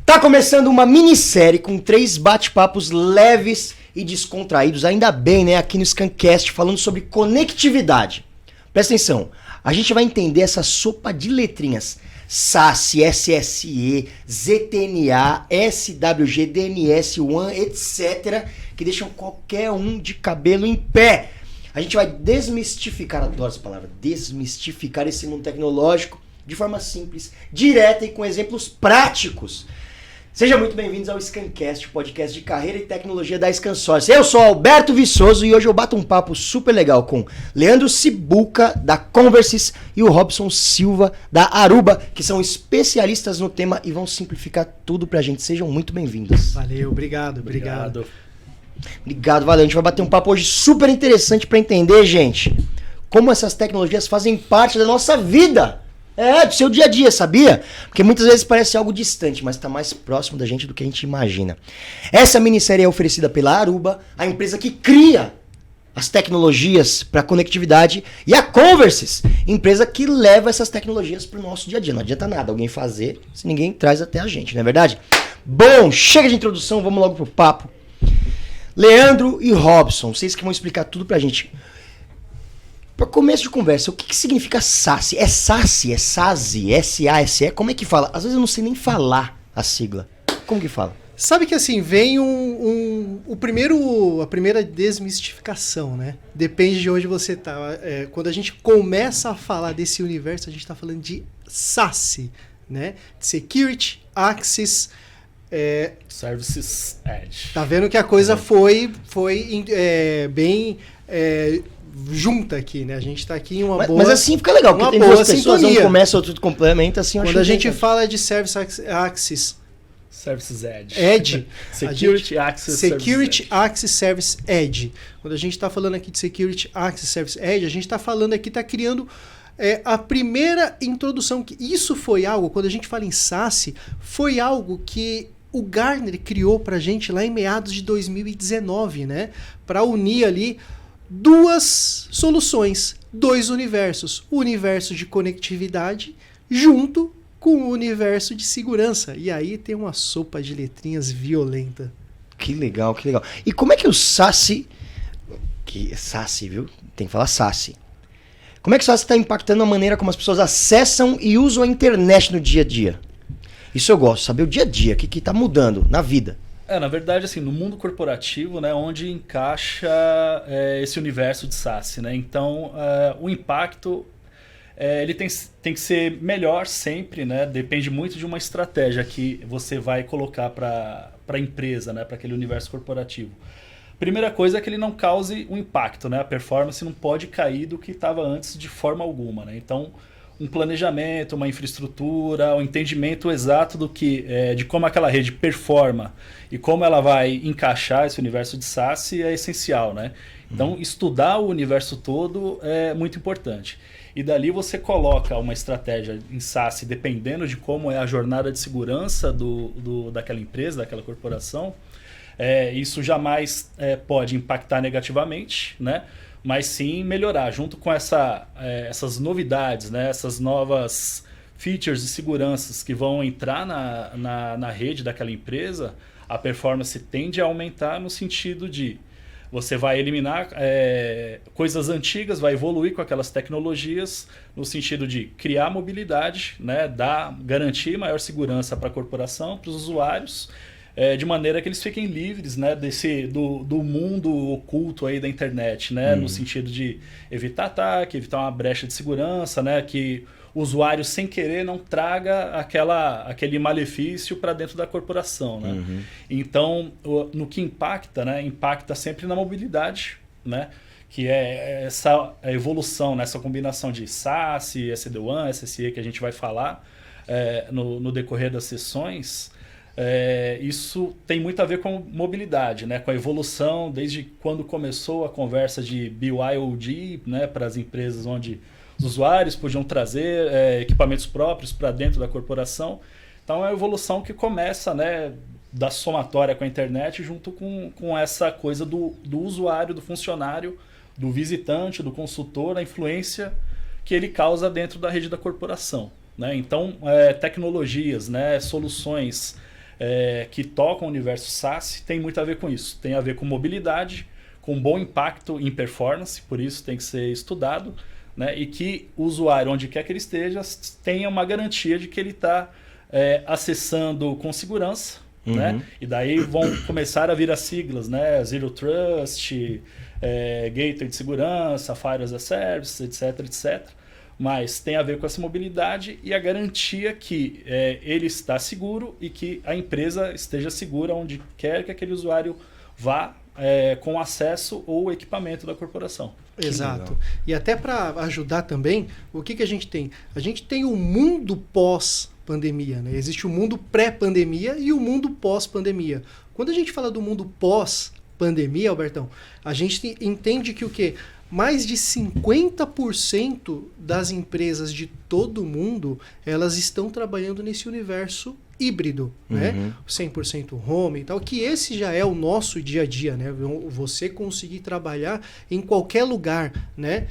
Tá começando uma minissérie com 3 bate-papos leves e descontraídos, ainda bem, né, aqui no Scancast, falando sobre conectividade. Presta atenção, a gente vai entender essa sopa de letrinhas SASE, SSE, ZTNA, SWG, DNS, WAN, etc., que deixam qualquer um de cabelo em pé. A gente vai desmistificar, adoro essa palavra, desmistificar esse mundo tecnológico de forma simples, direta e com exemplos práticos. Sejam muito bem-vindos ao Scancast, podcast de carreira e tecnologia da Scansource. Eu sou Alberto Viçoso e hoje eu bato um papo super legal com Leandro Cibuca, da Conversys, e o Robson Silva, da Aruba, que são especialistas no tema e vão simplificar tudo pra gente. Sejam muito bem-vindos. Valeu, obrigado. Obrigado, valeu. A gente vai bater um papo hoje super interessante pra entender, gente, como essas tecnologias fazem parte da nossa vida. Do seu dia a dia, sabia? Porque muitas vezes parece algo distante, mas está mais próximo da gente do que a gente imagina. Essa minissérie é oferecida pela Aruba, a empresa que cria as tecnologias para conectividade, e a Conversys, empresa que leva essas tecnologias para o nosso dia a dia. Não adianta nada alguém fazer se ninguém traz até a gente, não é verdade? Bom, chega de introdução, vamos logo pro papo. Leandro e Robson, vocês que vão explicar tudo pra gente. Para começo de conversa, o que significa SASE? É SASE? É SASE? S-A-S-E? Como é que fala? Às vezes eu não sei nem falar a sigla. Como que fala? Sabe que assim, vem a primeira desmistificação, né? Depende de onde você tá. Quando a gente começa a falar desse universo, a gente está falando de SASE, né? Security Access Services Edge. Tá vendo que a coisa foi bem... junta aqui, né? A gente tá aqui em uma boa... Mas assim fica legal, porque tem duas pessoas, um começa, outro complementa, assim... Quando a gente fala de Service Access... Services Edge. Security Access Service Edge. Quando a gente está falando aqui de Security Access Service Edge, a gente está falando aqui, está criando a primeira introdução. Isso foi algo, quando a gente fala em SASE, foi algo que o Gartner criou para a gente lá em meados de 2019, né? Para unir ali duas soluções, dois universos. O universo de conectividade junto com o universo de segurança. E aí tem uma sopa de letrinhas violenta. Que legal, que legal. E como é que o SASE... Que é SASE, viu? Tem que falar SASE. Como é que o SASE está impactando a maneira como as pessoas acessam e usam a internet no dia a dia? Isso eu gosto, saber o dia a dia, o que está mudando na vida. Na verdade, assim, no mundo corporativo, né, onde encaixa esse universo de SASE, né? Então, o impacto ele tem que ser melhor sempre, né? Depende muito de uma estratégia que você vai colocar para a empresa, né? Para aquele universo corporativo. Primeira coisa é que ele não cause um impacto, né? A performance não pode cair do que estava antes de forma alguma, né? Então, um planejamento, uma infraestrutura, um entendimento exato de como aquela rede performa e como ela vai encaixar esse universo de SASE é essencial, né? Então, estudar o universo todo é muito importante. E dali você coloca uma estratégia em SASE, dependendo de como é a jornada de segurança daquela empresa, daquela corporação. Isso jamais pode impactar negativamente, né? Mas sim melhorar, junto com essas novidades, né? Essas novas features de seguranças que vão entrar na rede daquela empresa, a performance tende a aumentar no sentido de você vai eliminar coisas antigas, vai evoluir com aquelas tecnologias no sentido de criar mobilidade, né? Garantir maior segurança para a corporação, para os usuários, de maneira que eles fiquem livres, né, do mundo oculto aí da internet, né, no sentido de evitar ataque, evitar uma brecha de segurança, né, que o usuário sem querer não traga aquele malefício para dentro da corporação, né? Então, no que impacta, né, impacta sempre na mobilidade, né, que é essa evolução, né, essa combinação de SASE, SD-WAN, SSE que a gente vai falar no decorrer das sessões. Isso tem muito a ver com mobilidade, né? Com a evolução, desde quando começou a conversa de BYOD, né? Para as empresas onde os usuários podiam trazer equipamentos próprios para dentro da corporação. Então é a evolução que começa, né, da somatória com a internet junto com essa coisa do usuário, do funcionário, do visitante, do consultor, a influência que ele causa dentro da rede da corporação, né? Então, tecnologias, né, soluções que tocam o universo SaaS tem muito a ver com isso. Tem a ver com mobilidade, com bom impacto em performance, por isso tem que ser estudado, né? E que o usuário, onde quer que ele esteja, tenha uma garantia de que ele está acessando com segurança, né? E daí vão começar a vir as siglas, né? Zero Trust, Gateway de segurança, Fire as a Service, etc, etc. Mas tem a ver com essa mobilidade e a garantia que ele está seguro e que a empresa esteja segura onde quer que aquele usuário vá com acesso ou equipamento da corporação. Exato. E até para ajudar também, o que a gente tem? A gente tem o mundo pós-pandemia, né? Existe o mundo pré-pandemia e o mundo pós-pandemia. Quando a gente fala do mundo pós-pandemia, Albertão, a gente entende que o quê? Mais de 50% das empresas de todo o mundo, elas estão trabalhando nesse universo híbrido, né? 100% home e tal, que esse já é o nosso dia a dia, né? Você conseguir trabalhar em qualquer lugar, né?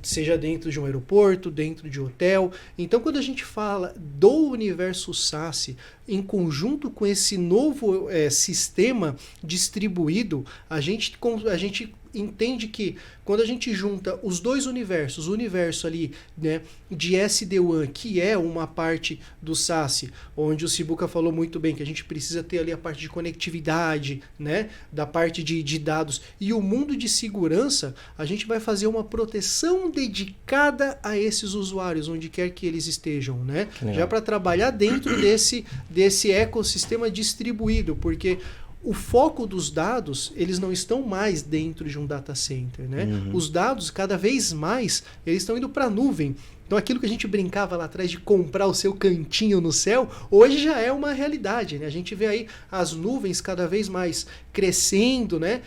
Seja dentro de um aeroporto, dentro de um hotel. Então, quando a gente fala do universo SaaS, em conjunto com esse novo sistema distribuído, a gente entende que quando a gente junta os dois universos, o universo ali, né, de SD-WAN, que é uma parte do SaaS, onde o Sibuca falou muito bem que a gente precisa ter ali a parte de conectividade, né, da parte de dados, e o mundo de segurança, a gente vai fazer uma proteção dedicada a esses usuários, onde quer que eles estejam, né? Já para trabalhar dentro desse ecossistema distribuído, porque o foco dos dados, eles não estão mais dentro de um data center, né? Os dados, cada vez mais, eles estão indo para a nuvem. Então, aquilo que a gente brincava lá atrás de comprar o seu cantinho no céu, hoje já é uma realidade, né? A gente vê aí as nuvens cada vez mais crescendo, né?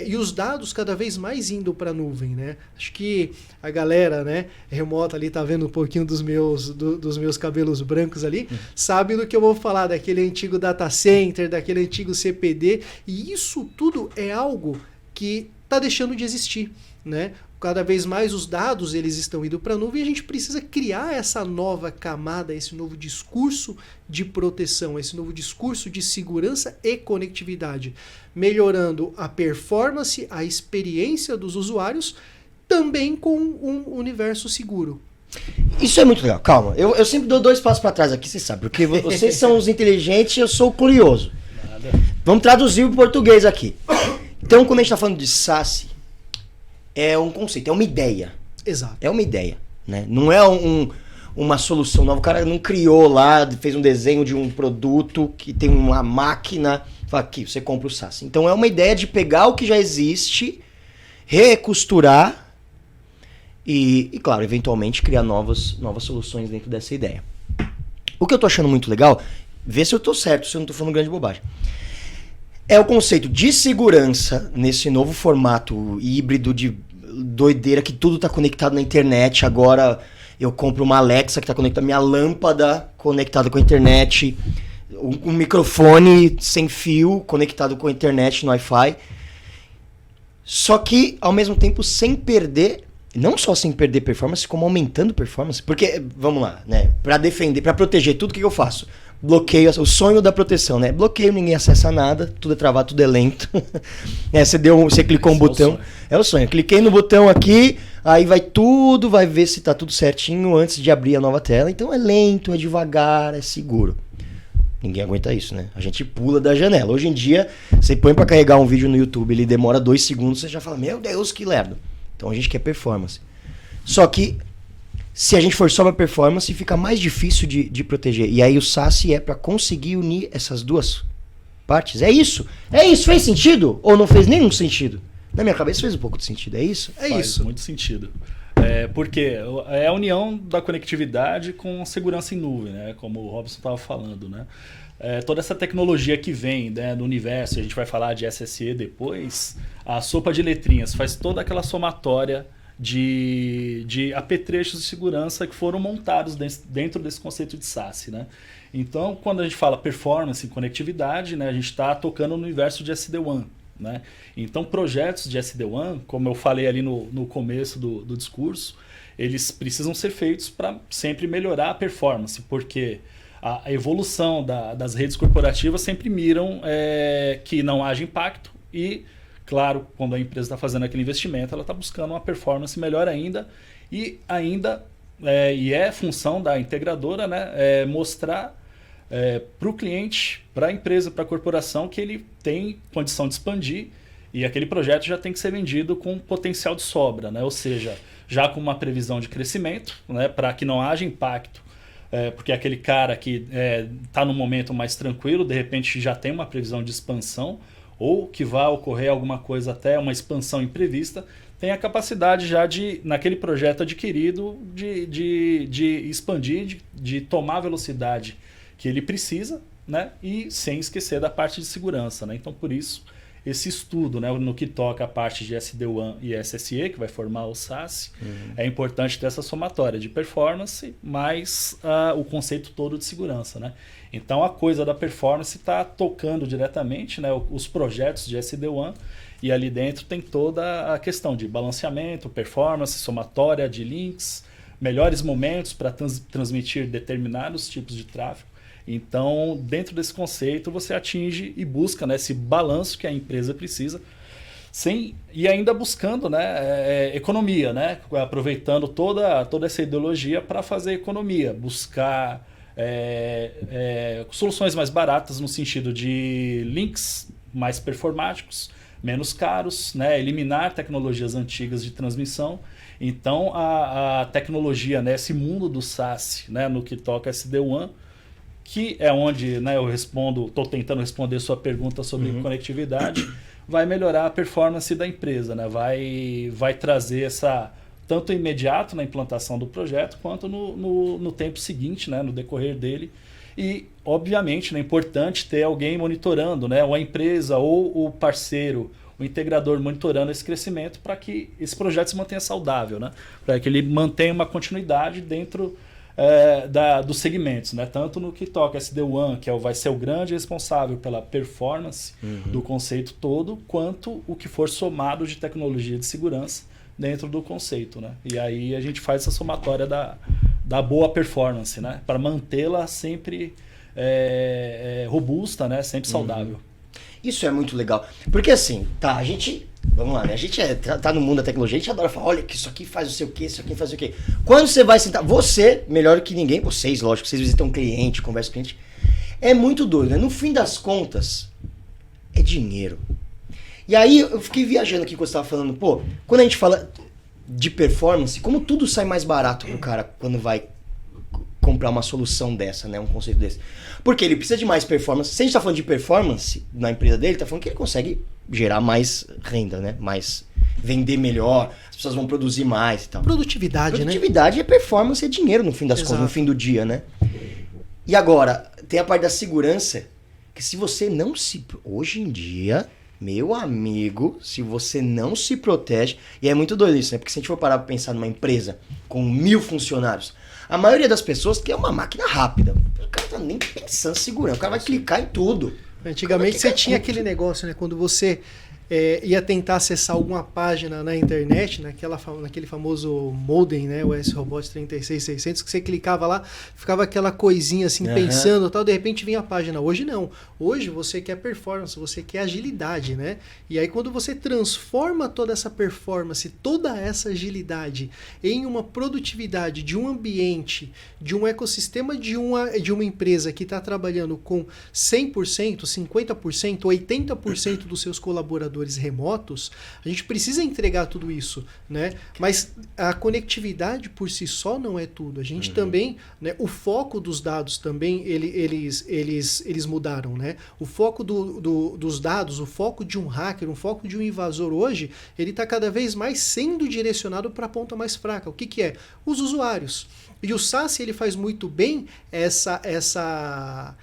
E os dados cada vez mais indo para a nuvem, né? Acho que a galera, né, remota ali, tá vendo um pouquinho dos meus cabelos brancos ali, sabe do que eu vou falar, daquele antigo data center, daquele antigo CPD, e isso tudo é algo que está deixando de existir, né? Cada vez mais os dados eles estão indo para a nuvem e a gente precisa criar essa nova camada, esse novo discurso de proteção, esse novo discurso de segurança e conectividade, melhorando a performance, a experiência dos usuários, também com um universo seguro. Isso é muito legal. Calma, eu sempre dou 2 passos para trás aqui, você sabe, porque vocês são os inteligentes e eu sou o curioso. Nada. Vamos traduzir o português aqui. Então, quando a gente está falando de SaaS, é um conceito, é uma ideia. Exato. É uma ideia, né? Não é uma solução nova. O cara não criou lá, fez um desenho de um produto que tem uma máquina, fala aqui, você compra o SaaS. Então é uma ideia de pegar o que já existe, recosturar e claro, eventualmente criar novas soluções dentro dessa ideia. O que eu tô achando muito legal, vê se eu tô certo, se eu não tô falando grande bobagem. É o conceito de segurança nesse novo formato híbrido de doideira que tudo está conectado na internet. Agora eu compro uma Alexa que está conectada, minha lâmpada conectada com a internet, um microfone sem fio conectado com a internet no Wi-Fi. Só que, ao mesmo tempo, sem perder, não só sem perder performance, como aumentando performance. Porque, vamos lá, né? Para defender, para proteger tudo, o que eu faço? Bloqueio, o sonho da proteção, né? Bloqueio, ninguém acessa nada, tudo é travado, tudo é lento. Você clicou um botão. É o sonho. Cliquei no botão aqui, aí vai ver se tá tudo certinho antes de abrir a nova tela. Então é lento, é devagar, é seguro. Ninguém aguenta isso, né? A gente pula da janela. Hoje em dia, você põe pra carregar um vídeo no YouTube, ele demora 2 segundos, você já fala, meu Deus, que lerdo. Então a gente quer performance. Só que se a gente for só pra performance, fica mais difícil de proteger. E aí o SaaS é pra conseguir unir essas duas partes. É isso. Fez sentido? Ou não fez nenhum sentido? Na minha cabeça fez um pouco de sentido. É isso? É isso. Faz muito sentido. Porque é a união da conectividade com segurança em nuvem, né? Como o Robson estava falando, né? Toda essa tecnologia que vem, né, do universo, a gente vai falar de SSE depois, a sopa de letrinhas faz toda aquela somatória de apetrechos de segurança que foram montados dentro desse conceito de SaaS, né? Então, quando a gente fala performance e conectividade, né, a gente está tocando no universo de SD-WAN, né? Então, projetos de SD-WAN, como eu falei ali no começo do discurso, eles precisam ser feitos para sempre melhorar a performance, porque a evolução das redes corporativas sempre miram que não haja impacto e, claro, quando a empresa está fazendo aquele investimento, ela está buscando uma performance melhor ainda e é função da integradora, né, mostrar para o cliente, para a empresa, para a corporação que ele tem condição de expandir e aquele projeto já tem que ser vendido com potencial de sobra, né? Ou seja, já com uma previsão de crescimento, né, para que não haja impacto, porque aquele cara que está no momento mais tranquilo, de repente já tem uma previsão de expansão ou que vai ocorrer alguma coisa até uma expansão imprevista, tem a capacidade já de, naquele projeto adquirido, de expandir, de tomar a velocidade que ele precisa, né? E sem esquecer da parte de segurança, né? Então, por isso, esse estudo, né, no que toca a parte de SD-WAN e SSE, que vai formar o SASE, é importante ter essa somatória de performance mais o conceito todo de segurança, né? Então, a coisa da performance está tocando diretamente, né, os projetos de SD-WAN, e ali dentro tem toda a questão de balanceamento, performance, somatória de links, melhores momentos para transmitir determinados tipos de tráfego. Então, dentro desse conceito, você atinge e busca, né, esse balanço que a empresa precisa, e ainda buscando, né, economia, né, aproveitando toda essa ideologia para fazer economia, buscar soluções mais baratas no sentido de links mais performáticos, menos caros, né, eliminar tecnologias antigas de transmissão. Então, a tecnologia, né, esse mundo do SaaS, né, no que toca SD-WAN, que é onde, né, eu estou tentando responder sua pergunta sobre conectividade, vai melhorar a performance da empresa, né? Vai trazer tanto imediato na implantação do projeto, quanto no tempo seguinte, né, no decorrer dele. E, obviamente, é importante ter alguém monitorando, né, ou a empresa, ou o parceiro, o integrador monitorando esse crescimento para que esse projeto se mantenha saudável, né? Para que ele mantenha uma continuidade dentro dos segmentos, né? Tanto no que toca SD-WAN, que vai ser o grande responsável pela performance do conceito todo, quanto o que for somado de tecnologia de segurança dentro do conceito, né? E aí a gente faz essa somatória da boa performance, né? Para mantê-la sempre robusta, né? Sempre saudável. Isso é muito legal. Porque assim, a gente... Vamos lá, né? A gente tá no mundo da tecnologia, a gente adora falar, olha que isso aqui faz o sei o quê, isso aqui faz o quê. Quando você vai sentar, você, melhor que ninguém, vocês, lógico, vocês visitam um cliente, conversam com o cliente, é muito doido, né? No fim das contas, é dinheiro. E aí eu fiquei viajando aqui quando você tava falando, quando a gente fala de performance, como tudo sai mais barato pro cara quando vai comprar uma solução dessa, né? Um conceito desse. Porque ele precisa de mais performance. Se a gente tá falando de performance na empresa dele, tá falando que ele consegue gerar mais renda, né? Vender melhor, as pessoas vão produzir mais e tal. Produtividade, né? Produtividade é performance, é dinheiro no fim das contas, no fim do dia, né? E agora, tem a parte da segurança, que se você não se... Hoje em dia, meu amigo, se você não se protege... E é muito doido isso, né? Porque se a gente for parar pra pensar numa empresa com 1000 funcionários, a maioria das pessoas quer uma máquina rápida. O cara tá nem pensando em segurança, o cara vai clicar em tudo. Antigamente você tinha aquele negócio, né? Quando você ia tentar acessar alguma página na internet, naquele famoso modem, né? O S-Robot 36600, que você clicava lá, ficava aquela coisinha assim, pensando e tal, de repente vinha a página. Hoje não. Hoje você quer performance, você quer agilidade, né? E aí quando você transforma toda essa performance, toda essa agilidade em uma produtividade de um ambiente, de um ecossistema de uma empresa que está trabalhando com 100%, 50%, 80% dos seus colaboradores remotos, a gente precisa entregar tudo isso, né? Mas a conectividade por si só não é tudo. A gente também, né, o foco dos dados também, eles mudaram, né? O foco dos dados, o foco de um hacker, o foco de um invasor hoje, ele está cada vez mais sendo direcionado para a ponta mais fraca. O que é? Os usuários. E o SaaS, ele faz muito bem essa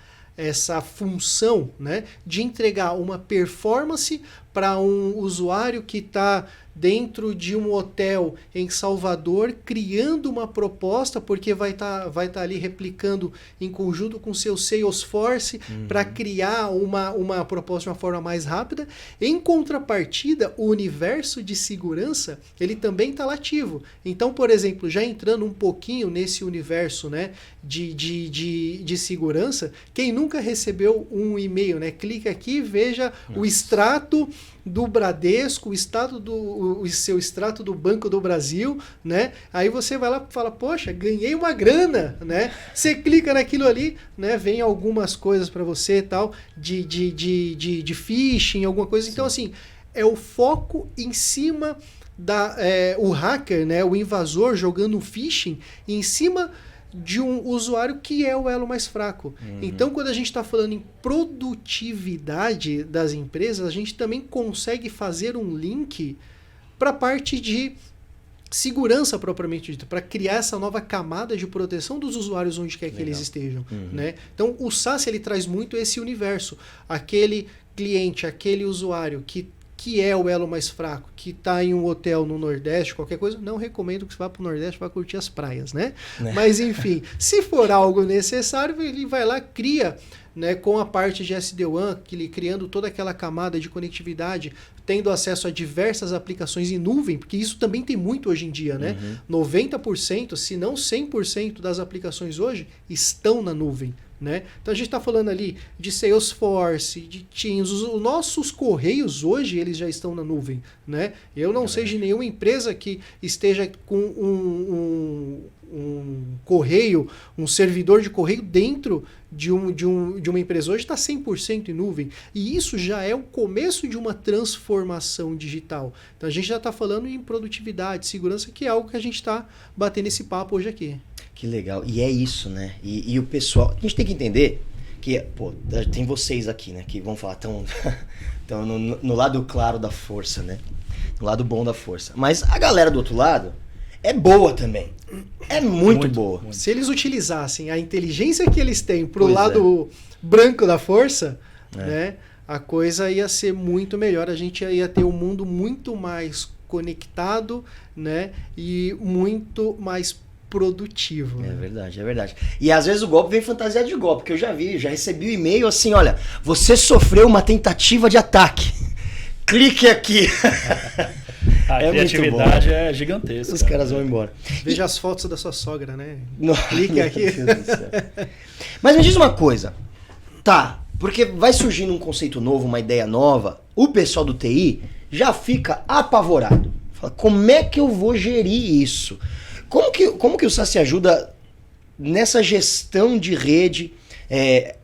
função, né, de entregar uma performance para um usuário que está dentro de um hotel em Salvador, criando uma proposta, porque vai tá ali replicando em conjunto com seu Salesforce para criar uma proposta de uma forma mais rápida. Em contrapartida, o universo de segurança, ele também está ativo. Então, por exemplo, já entrando um pouquinho nesse universo, né, de segurança, quem nunca recebeu um e-mail, né, clica aqui e veja o extrato do Bradesco, o seu extrato do Banco do Brasil, né? Aí você vai lá e fala, poxa, ganhei uma grana, né? Você clica naquilo ali, né? Vem algumas coisas para você e tal, de phishing, alguma coisa. Sim. Então, assim, é o foco em cima o hacker, né? O invasor jogando um phishing em cima de um usuário que é o elo mais fraco. Então, quando a gente está falando em produtividade das empresas, a gente também consegue fazer um link para a parte de segurança propriamente dita, para criar essa nova camada de proteção dos usuários onde quer que eles estejam. Né? Então, o SaaS ele traz muito esse universo. Aquele cliente, aquele usuário que é o elo mais fraco, que está em um hotel no Nordeste, qualquer coisa, não recomendo que você vá para o Nordeste para curtir as praias, né? Mas, enfim, se for algo necessário, ele vai lá, cria, né, com a parte de SD-WAN, criando toda aquela camada de conectividade, tendo acesso a diversas aplicações em nuvem, porque isso também tem muito hoje em dia, né? 90%, se não 100% das aplicações hoje estão na nuvem. Né? Então a gente está falando ali de Salesforce, de Teams, os nossos correios hoje eles já estão na nuvem. Né? Eu não sei de nenhuma empresa que esteja com um correio, um servidor de correio dentro de uma empresa. Hoje está 100% em nuvem. E isso já é o começo de uma transformação digital. Então a gente já está falando em produtividade, segurança, que é algo que a gente está batendo esse papo hoje aqui. Que legal. E é isso, né? E o pessoal... A gente tem que entender que, pô, tem vocês aqui, né? Que vão falar tão no lado claro da força, né? No lado bom da força. Mas a galera do outro lado é boa também. É muito boa. Muito. Se eles utilizassem a inteligência que eles têm pro lado branco da força, né? A coisa ia ser muito melhor. A gente ia ter um mundo muito mais conectado, né? E muito mais produtivo. É verdade, é verdade. E às vezes o golpe vem fantasiado de golpe, porque eu já recebi um e-mail assim, olha, você sofreu uma tentativa de ataque. Clique aqui. A criatividade é gigantesca. Os caras vão embora. Veja as fotos da sua sogra, né? Clique aqui. Mas me diz uma coisa. Tá, porque vai surgindo um conceito novo, uma ideia nova, o pessoal do TI já fica apavorado. Fala, como é que eu vou gerir isso? Como que o SaaS ajuda nessa gestão de rede?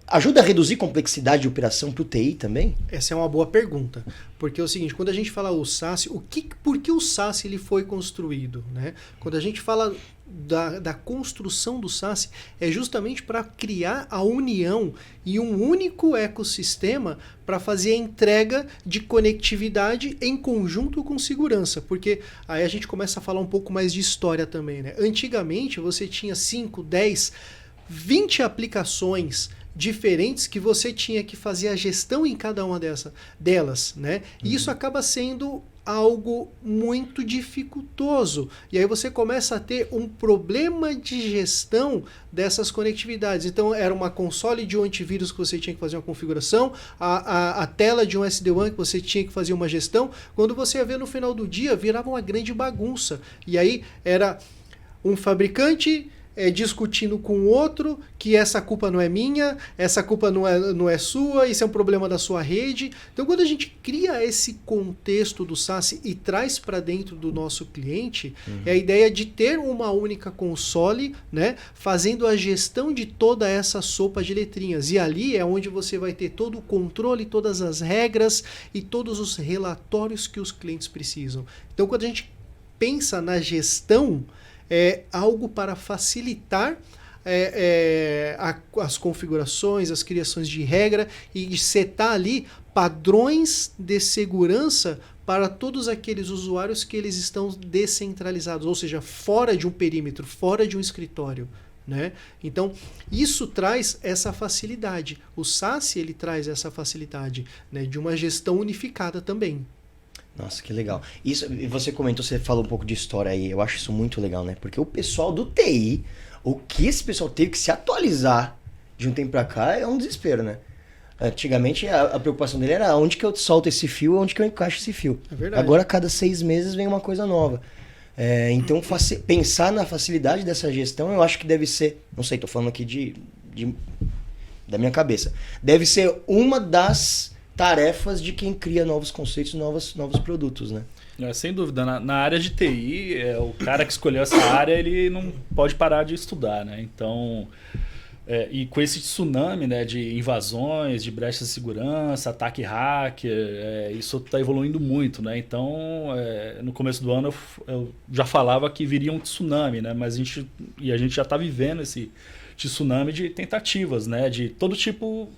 Ajuda a reduzir complexidade de operação para o TI também? Essa é uma boa pergunta. Porque é o seguinte, quando a gente fala o SaaS, por que o SaaS ele foi construído? Né? Quando a gente fala da construção do SaaS, é justamente para criar a união e um único ecossistema para fazer a entrega de conectividade em conjunto com segurança. Porque aí a gente começa a falar um pouco mais de história também. Né? Antigamente você tinha 5, 10, 20 aplicações diferentes que você tinha que fazer a gestão em cada uma delas, né? E isso acaba sendo algo muito dificultoso. E aí você começa a ter um problema de gestão dessas conectividades. Então era uma console de um antivírus que você tinha que fazer uma configuração, a tela de um SD-WAN que você tinha que fazer uma gestão. Quando você ia ver no final do dia, virava uma grande bagunça. E aí era um fabricante discutindo com o outro que essa culpa não é minha, essa culpa não é sua, isso é um problema da sua rede. Então, quando a gente cria esse contexto do SaaS e traz para dentro do nosso cliente, é a ideia de ter uma única console, né, fazendo a gestão de toda essa sopa de letrinhas. E ali é onde você vai ter todo o controle, todas as regras e todos os relatórios que os clientes precisam. Então, quando a gente pensa na gestão, é algo para facilitar as configurações, as criações de regra e setar ali padrões de segurança para todos aqueles usuários que eles estão descentralizados, ou seja, fora de um perímetro, fora de um escritório. né? Então, isso traz essa facilidade. O SaaS, ele traz essa facilidade, né, de uma gestão unificada também. Nossa, que legal. Isso, você comentou, você falou um pouco de história aí, eu acho isso muito legal, né? Porque o pessoal do TI, o que esse pessoal teve que se atualizar de um tempo pra cá é um desespero, né? Antigamente a preocupação dele era onde que eu solto esse fio, onde que eu encaixo esse fio. É verdade. Agora, a cada 6 meses vem uma coisa nova. Então, pensar na facilidade dessa gestão, eu acho que deve ser... Não sei, tô falando aqui da minha cabeça. Deve ser uma das tarefas de quem cria novos conceitos, novos produtos, né? Sem dúvida. Na área de TI, o cara que escolheu essa área, ele não pode parar de estudar, né? Então... e com esse tsunami, né, de invasões, de brechas de segurança, ataque hacker, isso está evoluindo muito, né? Então, no começo do ano eu já falava que viria um tsunami, né? Mas a gente já está vivendo esse tsunami de tentativas, né? De todo tipo,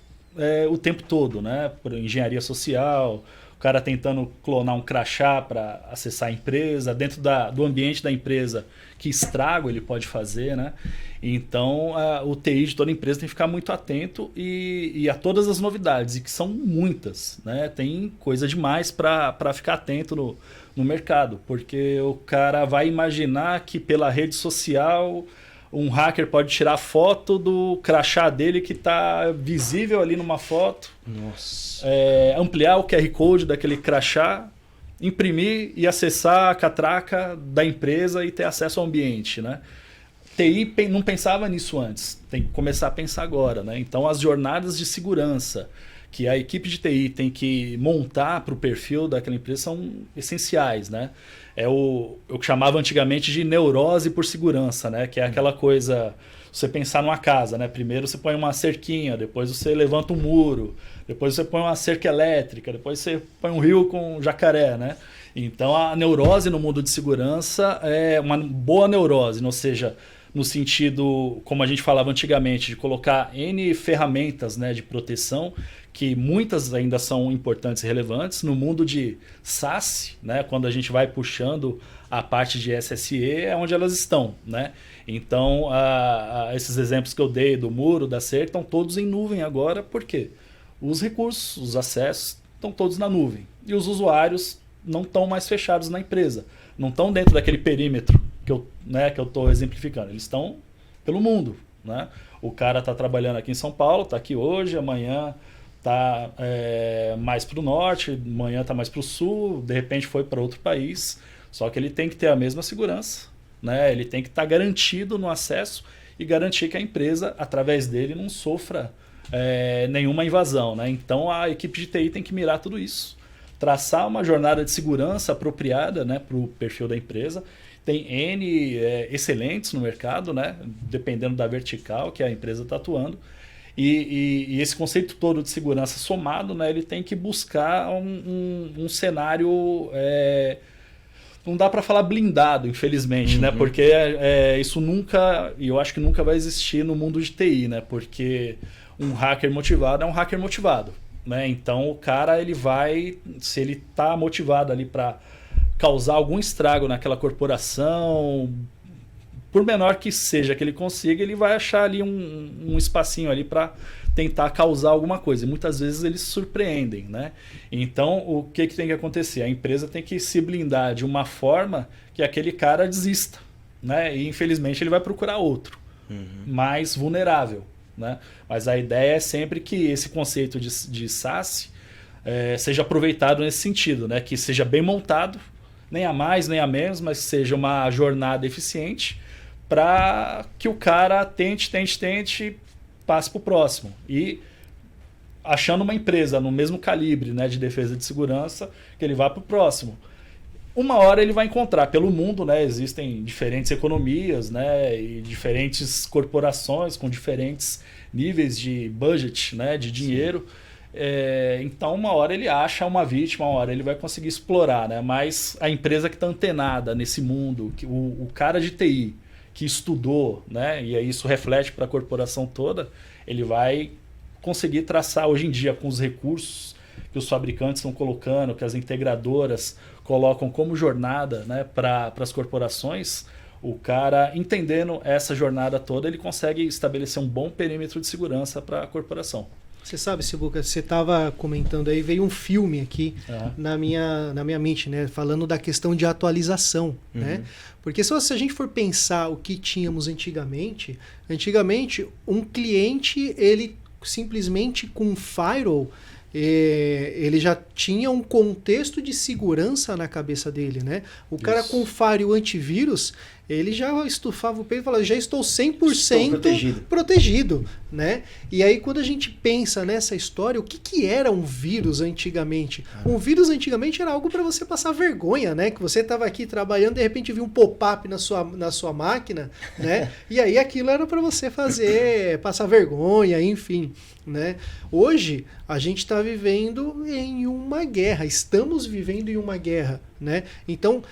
o tempo todo, né? Por engenharia social, o cara tentando clonar um crachá para acessar a empresa, dentro do ambiente da empresa, que estrago ele pode fazer, né? Então, o TI de toda empresa tem que ficar muito atento e a todas as novidades, e que são muitas, né? Tem coisa demais para ficar atento no mercado, porque o cara vai imaginar que pela rede social um hacker pode tirar foto do crachá dele que está visível ali numa foto. Nossa. Ampliar o QR Code daquele crachá, imprimir e acessar a catraca da empresa e ter acesso ao ambiente, né? TI não pensava nisso antes, tem que começar a pensar agora, né? Então, as jornadas de segurança que a equipe de TI tem que montar para o perfil daquela empresa são essenciais, né? É o que chamava antigamente de neurose por segurança, né? Que é aquela coisa, você pensar numa casa, né? Primeiro você põe uma cerquinha, depois você levanta um muro, depois você põe uma cerca elétrica, depois você põe um rio com jacaré, né? Então, a neurose no mundo de segurança é uma boa neurose, ou seja, no sentido, como a gente falava antigamente, de colocar N ferramentas, né, de proteção, que muitas ainda são importantes e relevantes. No mundo de SaaS, né, quando a gente vai puxando a parte de SSE, é onde elas estão, né? Então, esses exemplos que eu dei do muro, da cerca, estão todos em nuvem agora, por quê? Os recursos, os acessos estão todos na nuvem. E os usuários não estão mais fechados na empresa, não estão dentro daquele perímetro que eu estou exemplificando. Eles estão pelo mundo, né? O cara está trabalhando aqui em São Paulo, está aqui hoje, amanhã está mais para o norte, amanhã está mais para o sul, de repente foi para outro país, só que ele tem que ter a mesma segurança, né? Ele tem que estar garantido no acesso e garantir que a empresa, através dele, não sofra nenhuma invasão, né? Então, a equipe de TI tem que mirar tudo isso, traçar uma jornada de segurança apropriada, né, para o perfil da empresa. Tem N excelentes no mercado, né, dependendo da vertical que a empresa está atuando. E esse conceito todo de segurança somado, né, ele tem que buscar um cenário... não dá para falar blindado, infelizmente, né, porque isso nunca... E eu acho que nunca vai existir no mundo de TI, né, porque um hacker motivado é um hacker motivado, né? Então, o cara, ele vai... Se ele está motivado ali para causar algum estrago naquela corporação, por menor que seja que ele consiga, ele vai achar ali um espacinho ali para tentar causar alguma coisa. E muitas vezes eles se surpreendem, né? Então, o que tem que acontecer? A empresa tem que se blindar de uma forma que aquele cara desista, né? E, infelizmente, ele vai procurar outro, mais vulnerável, né? Mas a ideia é sempre que esse conceito de SaaS seja aproveitado nesse sentido, né? Que seja bem montado, nem a mais, nem a menos, mas que seja uma jornada eficiente para que o cara tente, passe para o próximo. E achando uma empresa no mesmo calibre, né, de defesa de segurança, que ele vá para o próximo. Uma hora ele vai encontrar pelo mundo, né, existem diferentes economias, né, e diferentes corporações com diferentes níveis de budget, né, de dinheiro. Então, uma hora ele acha uma vítima, uma hora ele vai conseguir explorar, né? Mas a empresa que está antenada nesse mundo, o cara de TI que estudou, né? E aí isso reflete para a corporação toda, ele vai conseguir traçar hoje em dia com os recursos que os fabricantes estão colocando, que as integradoras colocam como jornada, né, para as corporações, O cara, entendendo essa jornada toda, ele consegue estabelecer um bom perímetro de segurança para a corporação. Você sabe, Sibuca, você estava comentando aí, veio um filme aqui na minha mente, né? Falando da questão de atualização, né? Porque se a gente for pensar o que tínhamos antigamente, um cliente, ele simplesmente com firewall, ele já tinha um contexto de segurança na cabeça dele, né? O cara com firewall antivírus, ele já estufava o peito e falava, já estou 100% protegido, né? E aí quando a gente pensa nessa história, o que era um vírus antigamente? Um vírus antigamente era algo para você passar vergonha, né? Que você estava aqui trabalhando, de repente viu um pop-up na sua máquina, né? E aí aquilo era para você passar vergonha, enfim, né? Hoje a gente está vivendo em uma guerra, estamos vivendo em uma guerra, né? Então,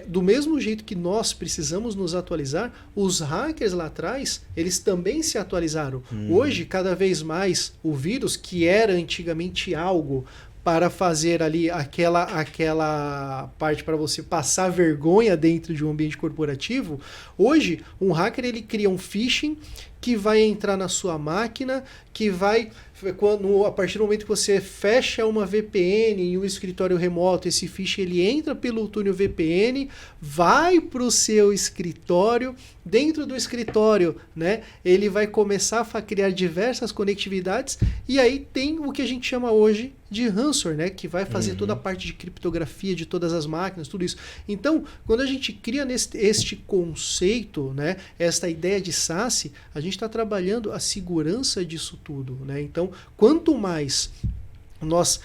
do mesmo jeito que nós precisamos nos atualizar, os hackers lá atrás, eles também se atualizaram. Hoje, cada vez mais, o vírus, que era antigamente algo para fazer ali aquela parte para você passar vergonha dentro de um ambiente corporativo, hoje, um hacker ele cria um phishing que vai entrar na sua máquina, que vai... a partir do momento que você fecha uma VPN em um escritório remoto, esse phishing ele entra pelo túnel VPN, vai para o seu escritório, dentro do escritório, né, ele vai começar a criar diversas conectividades, e aí tem o que a gente chama hoje de ransomware, né, que vai fazer toda a parte de criptografia de todas as máquinas, tudo isso. Então, quando a gente cria este conceito, né, esta ideia de SaaS, a gente está trabalhando a segurança disso tudo, né? Então, quanto mais nós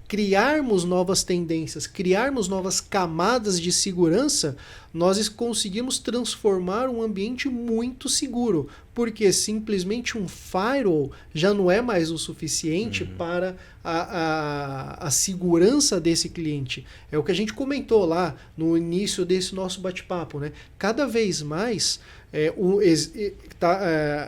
criarmos novas tendências, criarmos novas camadas de segurança, nós conseguimos transformar um ambiente muito seguro, porque simplesmente um firewall já não é mais o suficiente para a segurança desse cliente. É o que a gente comentou lá no início desse nosso bate-papo, né? Cada vez mais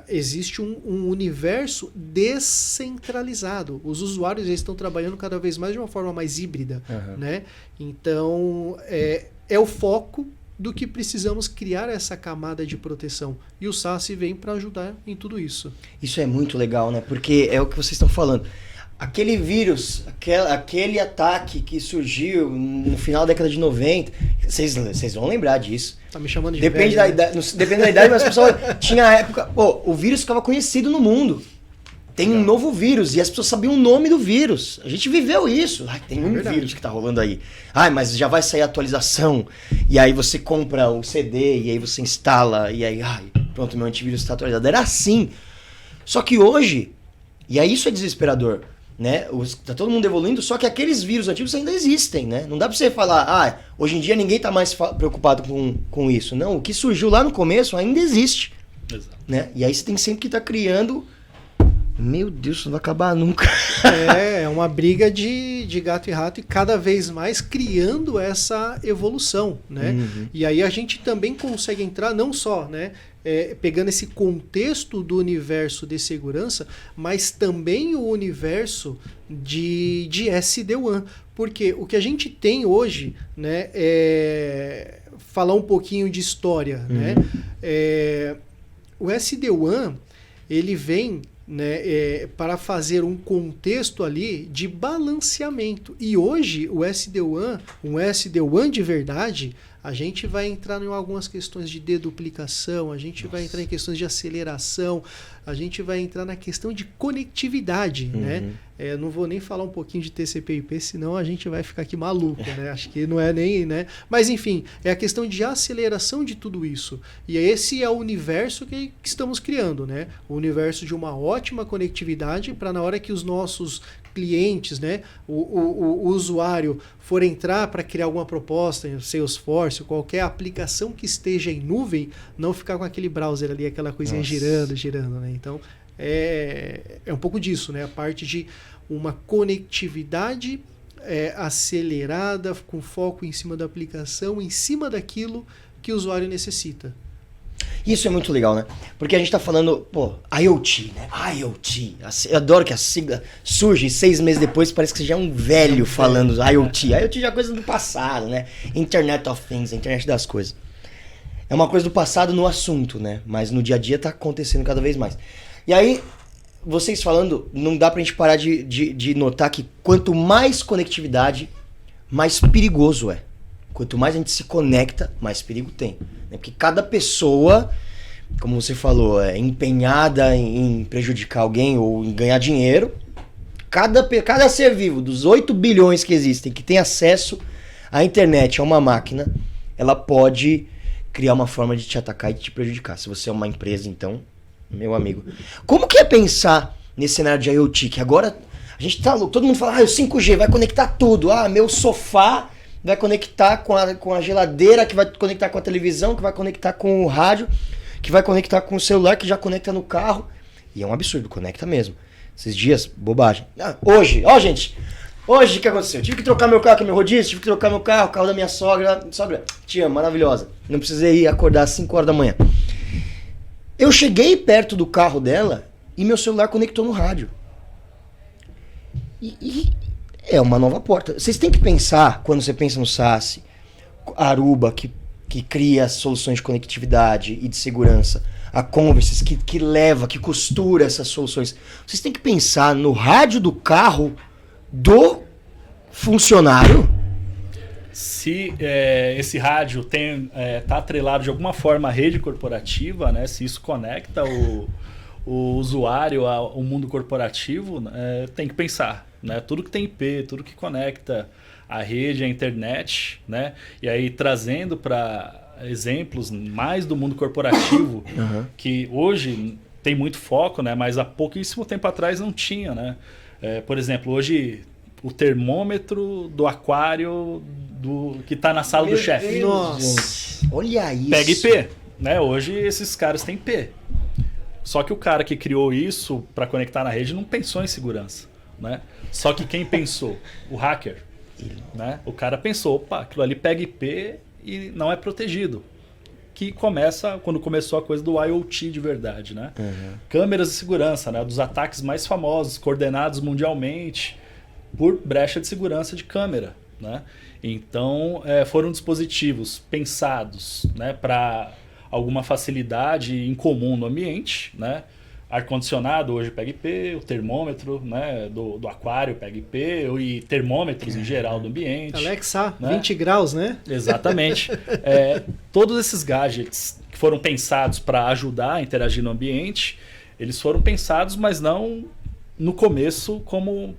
existe um universo descentralizado. Os usuários estão trabalhando cada vez mais de uma forma mais híbrida, né? Então, é o foco do que precisamos criar essa camada de proteção. E o SaaS vem para ajudar em tudo isso. Isso é muito legal, né? Porque é o que vocês estão falando. Aquele vírus, aquele ataque que surgiu no final da década de 90, vocês vão lembrar disso. Tá me chamando de depende velho, da idade, depende da idade, mas as pessoas tinha a época... o vírus ficava conhecido no mundo. Tem um novo vírus e as pessoas sabiam o nome do vírus. A gente viveu isso. Tem vírus que tá rolando aí. Mas já vai sair a atualização. E aí você compra o CD e aí você instala e aí, pronto, meu antivírus está atualizado. Era assim. Só que hoje, e aí isso é desesperador, né? Tá todo mundo evoluindo, só que aqueles vírus antigos ainda existem, né? Não dá pra você falar, hoje em dia ninguém tá mais preocupado com isso. Não, o que surgiu lá no começo ainda existe. Exato. Né? E aí você tem sempre que estar criando... Meu Deus, isso não vai acabar nunca. É uma briga de gato e rato e cada vez mais criando essa evolução, né? E aí a gente também consegue entrar não só, né, pegando esse contexto do universo de segurança, mas também o universo de SD-WAN. Porque o que a gente tem hoje, né, falar um pouquinho de história, né? O SD-WAN, ele vem, né, para fazer um contexto ali de balanceamento. E hoje o SD-WAN, um SD-WAN de verdade, a gente vai entrar em algumas questões de deduplicação, a gente vai entrar em questões de aceleração, a gente vai entrar na questão de conectividade, né? Não vou nem falar um pouquinho de TCP/IP, senão a gente vai ficar aqui maluco, né? Acho que não é nem, né? Mas enfim, é a questão de aceleração de tudo isso. E esse é o universo que estamos criando, né? O universo de uma ótima conectividade para na hora que os nossos clientes, né, o usuário for entrar para criar alguma proposta em Salesforce, qualquer aplicação que esteja em nuvem, não ficar com aquele browser ali, aquela coisinha girando, né? Então, é um pouco disso, né? A parte de uma conectividade acelerada, com foco em cima da aplicação, em cima daquilo que o usuário necessita. Isso é muito legal, né? Porque a gente tá falando, IoT, né? IoT. Eu adoro que a sigla surge e 6 meses depois parece que você já é um velho falando IoT. IoT já é coisa do passado, né? Internet of Things, a internet das coisas. é uma coisa do passado no assunto, né? Mas no dia a dia tá acontecendo cada vez mais. E aí, vocês falando, não dá pra gente parar de notar que quanto mais conectividade, mais perigoso é. Quanto mais a gente se conecta, mais perigo tem. Né? Porque cada pessoa, como você falou, é empenhada em prejudicar alguém ou em ganhar dinheiro. Cada ser vivo, dos 8 bilhões que existem, que tem acesso à internet, a uma máquina, ela pode criar uma forma de te atacar e de te prejudicar. Se você é uma empresa, então, meu amigo. Como que é pensar nesse cenário de IoT? Que agora a gente tá louco, todo mundo fala, o 5G vai conectar tudo. Meu sofá vai conectar com a geladeira, que vai conectar com a televisão, que vai conectar com o rádio, que vai conectar com o celular, que já conecta no carro. E é um absurdo, conecta mesmo. Esses dias, bobagem. Hoje, gente, hoje o que aconteceu? Tive que trocar meu carro, que é meu rodízio, tive que trocar meu carro, o carro da minha sogra. Sogra, te amo, maravilhosa. Não precisei ir acordar às 5 horas da manhã. Eu cheguei perto do carro dela e meu celular conectou no rádio. E é uma nova porta. Vocês têm que pensar, quando você pensa no SaaS, Aruba, que cria soluções de conectividade e de segurança, a Conversys, que leva, que costura essas soluções. Vocês têm que pensar no rádio do carro do funcionário. Se esse rádio tá atrelado de alguma forma à rede corporativa, né? Se isso conecta o usuário ao mundo corporativo, tem que pensar. Né? Tudo que tem IP, tudo que conecta a rede, a internet, né? E aí trazendo para exemplos mais do mundo corporativo, que hoje tem muito foco, né? Mas há pouquíssimo tempo atrás não tinha. Né? Por exemplo, hoje o termômetro do aquário que está na sala do chefe. Nossa, olha isso. Pega IP. Né? Hoje esses caras têm IP. Só que o cara que criou isso para conectar na rede não pensou em segurança. Né? Só que quem pensou? O hacker. Né? O cara pensou, opa, aquilo ali pega IP e não é protegido. Que começa quando começou a coisa do IoT de verdade. Né? Câmeras de segurança, né? Dos ataques mais famosos, coordenados mundialmente por brecha de segurança de câmera. Né? Então, foram dispositivos pensados, né, para alguma facilidade em comum no ambiente, né? Ar-condicionado hoje pega IP, o termômetro, né, do aquário pega IP, e termômetros em geral do ambiente. Alexa, né? 20 graus, né? Exatamente. Todos esses gadgets que foram pensados para ajudar a interagir no ambiente, eles foram pensados, mas não no começo como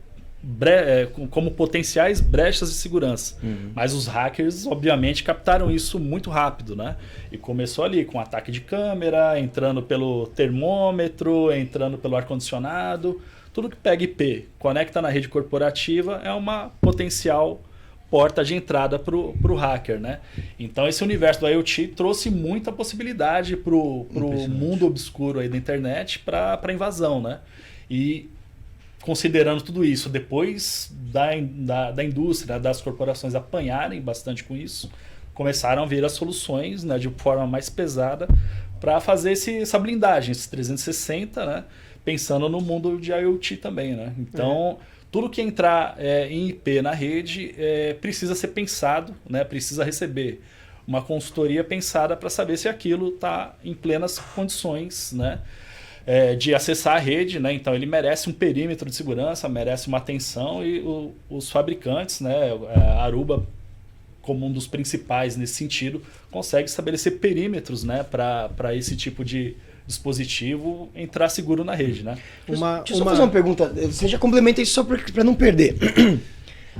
potenciais brechas de segurança. Mas os hackers, obviamente, captaram isso muito rápido, né? E começou ali com ataque de câmera, entrando pelo termômetro, entrando pelo ar-condicionado. Tudo que pega IP, conecta na rede corporativa, é uma potencial porta de entrada para o hacker, né? Então esse universo do IoT trouxe muita possibilidade para o mundo obscuro aí da internet para invasão, né? E considerando tudo isso, depois da indústria, das corporações apanharem bastante com isso, começaram a vir as soluções, né, de forma mais pesada para fazer essa blindagem, esse 360, né, pensando no mundo de IoT também. Né? Então, tudo que entrar em IP na rede precisa ser pensado, né, precisa receber uma consultoria pensada para saber se aquilo está em plenas condições, né, de acessar a rede, né? Então ele merece um perímetro de segurança, merece uma atenção, e os fabricantes, né? A Aruba, como um dos principais nesse sentido, consegue estabelecer perímetros, né? Para esse tipo de dispositivo entrar seguro na rede. Né? Deixa eu só fazer uma pergunta, você já complementa isso só para não perder.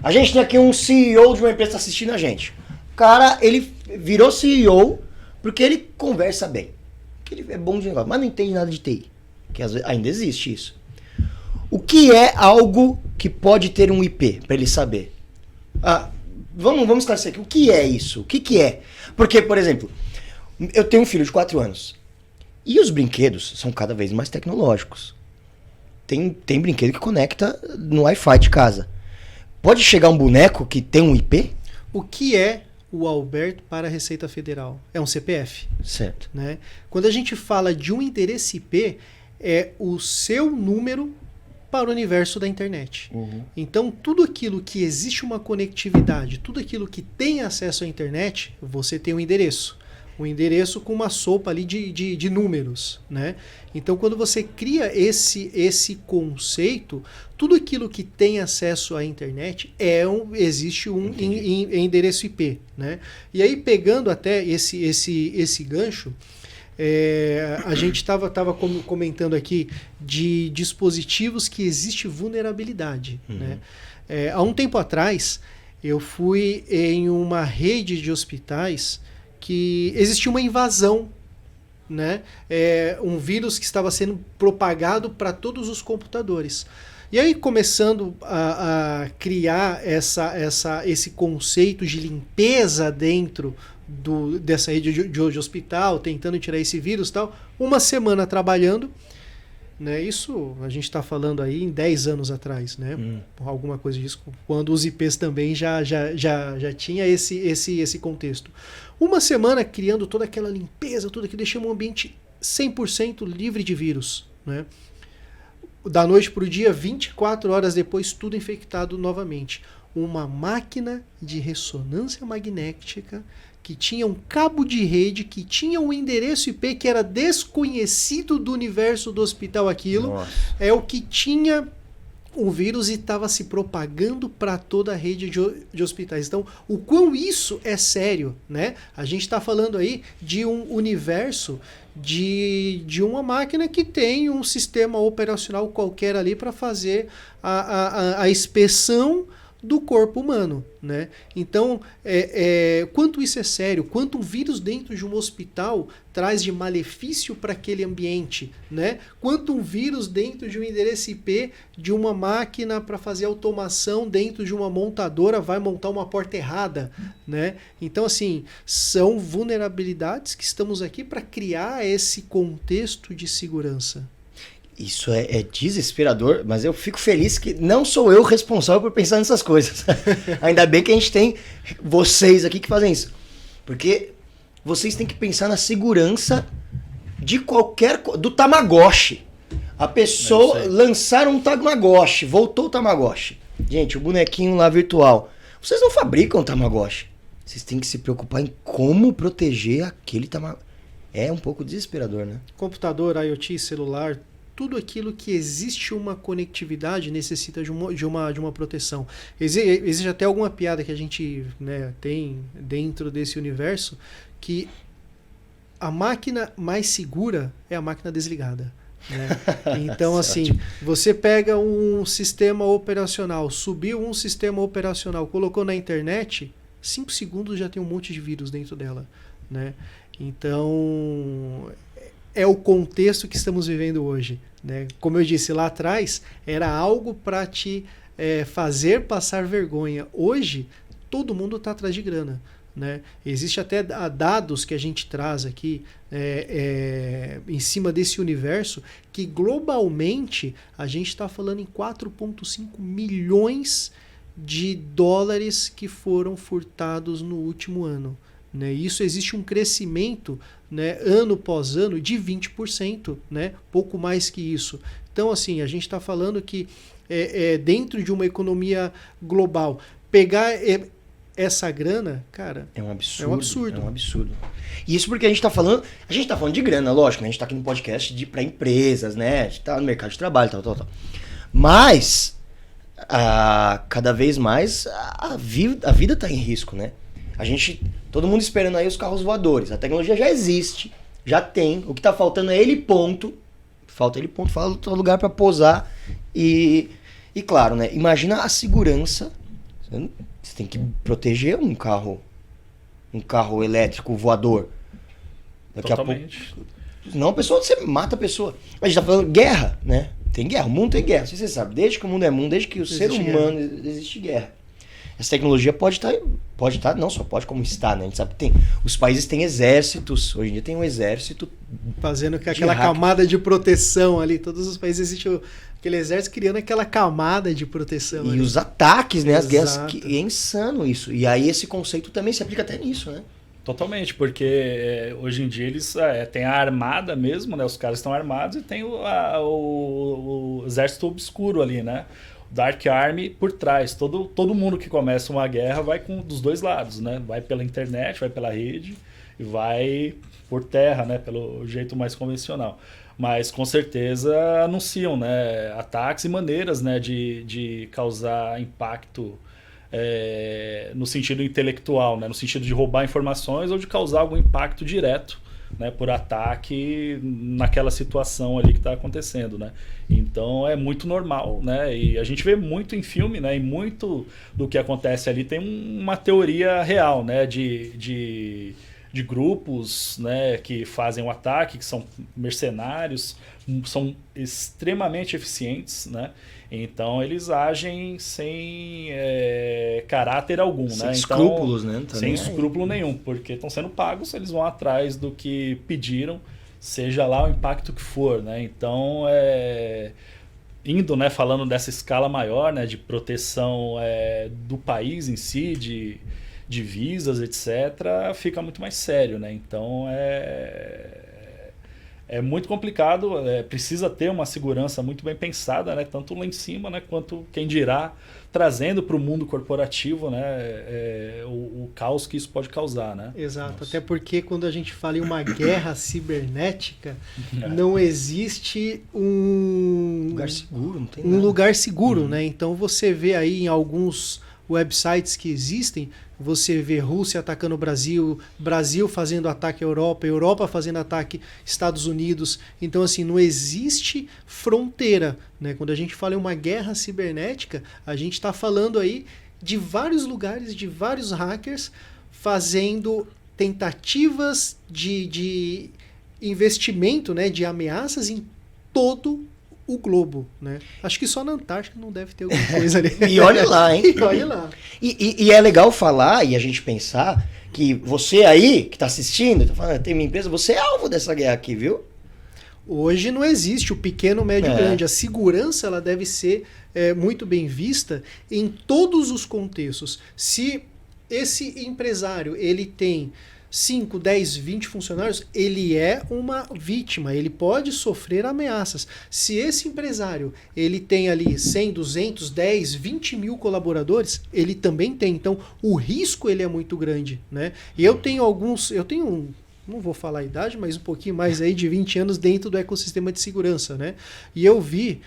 A gente tem aqui um CEO de uma empresa assistindo a gente. O cara, ele virou CEO porque ele conversa bem, que ele é bom de negócio, mas não entende nada de TI. Que ainda existe isso. O que é algo que pode ter um IP, para ele saber? Vamos esclarecer aqui. O que é isso? O que é? Porque, por exemplo, eu tenho um filho de 4 anos. E os brinquedos são cada vez mais tecnológicos. Tem brinquedo que conecta no Wi-Fi de casa. Pode chegar um boneco que tem um IP? O que é o Alberto para a Receita Federal? É um CPF. Certo. Né? Quando a gente fala de um endereço IP, é o seu número para o universo da internet. Então, tudo aquilo que existe uma conectividade, tudo aquilo que tem acesso à internet, você tem um endereço. Um endereço com uma sopa ali de números, né? Então, quando você cria esse conceito, tudo aquilo que tem acesso à internet existe um endereço IP, né? E aí, pegando até esse gancho, a gente estava comentando aqui de dispositivos que existe vulnerabilidade, né? Há um tempo atrás, eu fui em uma rede de hospitais que existia uma invasão, né? Um vírus que estava sendo propagado para todos os computadores. E aí, começando a criar esse conceito de limpeza dentro dessa rede de hospital, tentando tirar esse vírus e tal, uma semana trabalhando, né? Isso a gente está falando aí em 10 anos atrás, né? Alguma coisa disso, quando os IPs também já tinha esse contexto. Uma semana criando toda aquela limpeza, tudo que deixamos o ambiente 100% livre de vírus, né? Da noite para o dia, 24 horas depois, tudo infectado novamente. Uma máquina de ressonância magnética que tinha um cabo de rede, que tinha um endereço IP que era desconhecido do universo do hospital aquilo. Nossa. É o que tinha o vírus e estava se propagando para toda a rede de hospitais. Então, o quão isso é sério, né? A gente está falando aí de um universo de uma máquina que tem um sistema operacional qualquer ali para fazer a inspeção do corpo humano, né? Então, quanto isso é sério, quanto um vírus dentro de um hospital traz de malefício para aquele ambiente, né? Quanto um vírus dentro de um endereço IP de uma máquina para fazer automação dentro de uma montadora vai montar uma porta errada, né? Então, assim, são vulnerabilidades que estamos aqui para criar esse contexto de segurança. Isso é desesperador, mas eu fico feliz que não sou eu responsável por pensar nessas coisas. Ainda bem que a gente tem vocês aqui que fazem isso. Porque vocês têm que pensar na segurança de do Tamagotchi. A pessoa lançaram um Tamagotchi, voltou o Tamagotchi. Gente, o bonequinho lá virtual. Vocês não fabricam o Tamagotchi. Vocês têm que se preocupar em como proteger aquele Tamagotchi. É um pouco desesperador, né? Computador, IoT, celular, tudo aquilo que existe uma conectividade necessita de uma proteção. Existe até alguma piada que a gente, né, tem dentro desse universo que a máquina mais segura é a máquina desligada, né? Então, assim, você pega um sistema operacional, subiu um sistema operacional, colocou na internet, 5 segundos já tem um monte de vírus dentro dela, né? Então, é o contexto que estamos vivendo hoje, né? Como eu disse lá atrás, era algo para te fazer passar vergonha. Hoje, todo mundo está atrás de grana, né? Existe até dados que a gente traz aqui em cima desse universo que globalmente a gente está falando em 4,5 milhões de dólares que foram furtados no último ano. Né? Isso existe um crescimento, né, ano após ano de 20%, né? Pouco mais que isso. Então, assim, a gente está falando que dentro de uma economia global, pegar essa grana, cara, é um absurdo. É um absurdo. É um absurdo. E isso porque a gente está falando de grana, lógico, né? A gente está aqui no podcast para empresas, né? A gente está no mercado de trabalho, tal. Mas, cada vez mais, a vida está em risco, né? Todo mundo esperando aí os carros voadores. A tecnologia já existe, já tem. O que tá faltando é ele ponto. Falta ele ponto, falta lugar para pousar. E claro, né? Imagina a segurança. Você tem que proteger um carro elétrico voador. Daqui Totalmente. a pouco. Não, você mata a pessoa. A gente tá falando guerra, né? Tem guerra, o mundo tem guerra. Você sabe, desde que o mundo é mundo, desde que o ser humano existe guerra. Essa tecnologia pode estar, não só pode, como está, né? A gente sabe que os países têm exércitos, hoje em dia tem um exército fazendo aquela camada de proteção ali, todos os países existe aquele exército criando aquela camada de proteção. E ali. Os ataques, né? As guerras, é insano isso. E aí esse conceito também se aplica até nisso, né? Totalmente, porque hoje em dia eles têm a armada mesmo, né? Os caras estão armados e tem o exército obscuro ali, né? Dark Army por trás. Todo mundo que começa uma guerra vai dos dois lados, né? Vai pela internet, vai pela rede vai por terra, né, pelo jeito mais convencional. Mas com certeza anunciam, né, ataques e maneiras, né, de causar impacto no sentido intelectual, né, no sentido de roubar informações ou de causar algum impacto direto, né, por ataque naquela situação ali que está acontecendo, né? Então é muito normal, né? E a gente vê muito em filme, né? E muito do que acontece ali tem uma teoria real, né? De grupos, né, que fazem o ataque, que são mercenários, são extremamente eficientes, né? Então eles agem sem caráter algum, sem né? escrúpulos, né? Sem escrúpulo nenhum, porque estão sendo pagos, eles vão atrás do que pediram, seja lá o impacto que for, né? Então indo, né, falando dessa escala maior, né, de proteção do país em si, de visas, etc., fica muito mais sério, né? Então é muito complicado, precisa ter uma segurança muito bem pensada, né? Tanto lá em cima, né, quanto quem dirá, trazendo para o mundo corporativo, né, o caos que isso pode causar, né? Exato, Nossa. até porque quando a gente fala em uma guerra cibernética, não existe um lugar seguro, não tem um lugar seguro, né? Então você vê aí em alguns websites que existem, você vê Rússia atacando o Brasil, Brasil fazendo ataque à Europa, Europa fazendo ataque aos Estados Unidos. Então, assim, não existe fronteira, né? Quando a gente fala em uma guerra cibernética, a gente está falando aí de vários lugares, de vários hackers fazendo tentativas de investimento, né? De ameaças em todo o globo, né? Acho que só na Antártica não deve ter alguma coisa ali. E olha lá, hein? E olha lá. E é legal falar e a gente pensar que você aí, que está assistindo, tá falando, tem minha empresa, você é alvo dessa guerra aqui, viu? Hoje não existe o pequeno, médio, grande. A segurança ela deve ser muito bem vista em todos os contextos. Se esse empresário ele tem 5, 10, 20 funcionários, ele é uma vítima, ele pode sofrer ameaças. Se esse empresário ele tem ali 100, 200, 10, 20 mil colaboradores, ele também tem. Então, o risco ele é muito grande, né? E eu tenho não vou falar a idade, mas um pouquinho mais aí de 20 anos dentro do ecossistema de segurança, né? E eu vi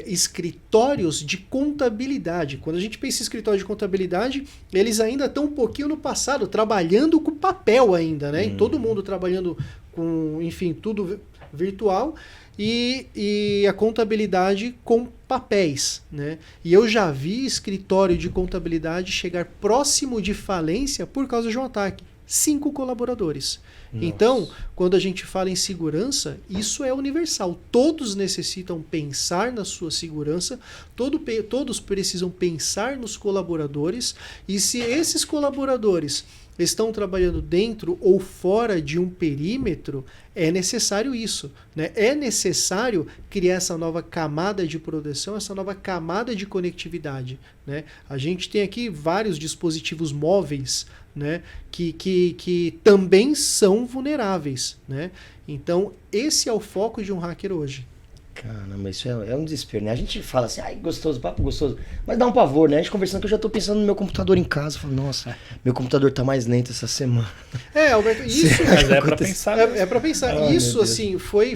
escritórios de contabilidade. Quando a gente pensa em escritório de contabilidade, eles ainda estão um pouquinho no passado, trabalhando com papel ainda, né? Todo mundo trabalhando com, enfim, tudo virtual e a contabilidade com papéis, né? E eu já vi escritório de contabilidade chegar próximo de falência por causa de um ataque. 5 colaboradores. Nossa. Então, quando a gente fala em segurança, isso é universal. Todos necessitam pensar na sua segurança, todos precisam pensar nos colaboradores, e se esses colaboradores estão trabalhando dentro ou fora de um perímetro, é necessário isso, né? É necessário criar essa nova camada de proteção, essa nova camada de conectividade, né? A gente tem aqui vários dispositivos móveis, né, que também são vulneráveis, né? Então, esse é o foco de um hacker hoje. Caramba, isso é um desespero, né? A gente fala assim, ai, gostoso, papo gostoso, mas dá um pavor, né? A gente conversando que eu já tô pensando no meu computador em casa, falo, nossa, meu computador tá mais lento essa semana. Alberto, isso... Mas é pra pensar. É pra pensar. Isso, assim, foi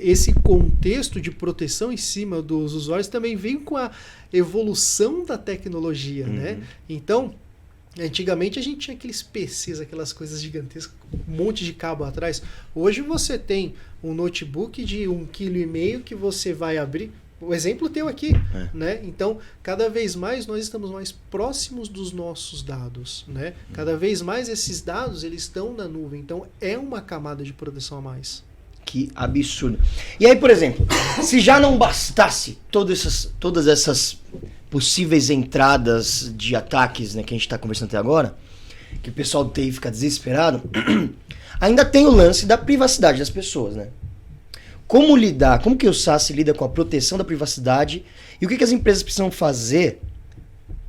esse contexto de proteção em cima dos usuários também veio com a evolução da tecnologia, né? Então, antigamente a gente tinha aqueles PCs, aquelas coisas gigantescas, um monte de cabo atrás. Hoje você tem um notebook de 1,5 kg que você vai abrir. O exemplo teu aqui, né? Então, cada vez mais nós estamos mais próximos dos nossos dados, né? Cada vez mais esses dados eles estão na nuvem. Então, é uma camada de proteção a mais. Que absurdo. E aí, por exemplo, se já não bastasse todas essas possíveis entradas de ataques, né, que a gente está conversando até agora, que o pessoal do TI fica desesperado, ainda tem o lance da privacidade das pessoas, né? Como que o SaaS lida com a proteção da privacidade e o que as empresas precisam fazer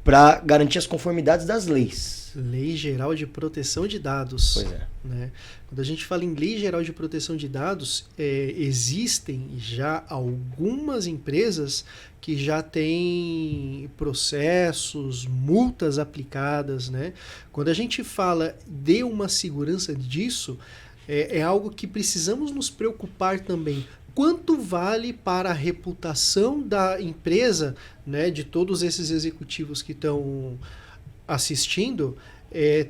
para garantir as conformidades das leis? Lei Geral de Proteção de Dados. Pois é. Né? Quando a gente fala em Lei Geral de Proteção de Dados, existem já algumas empresas que já têm processos, multas aplicadas. Né? Quando a gente fala de uma segurança disso, é algo que precisamos nos preocupar também. Quanto vale para a reputação da empresa, né, de todos esses executivos que estão assistindo,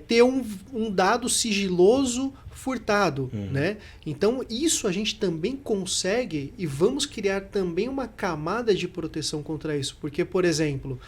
ter um dado sigiloso furtado, né? Então, isso a gente também consegue e vamos criar também uma camada de proteção contra isso. Porque, por exemplo,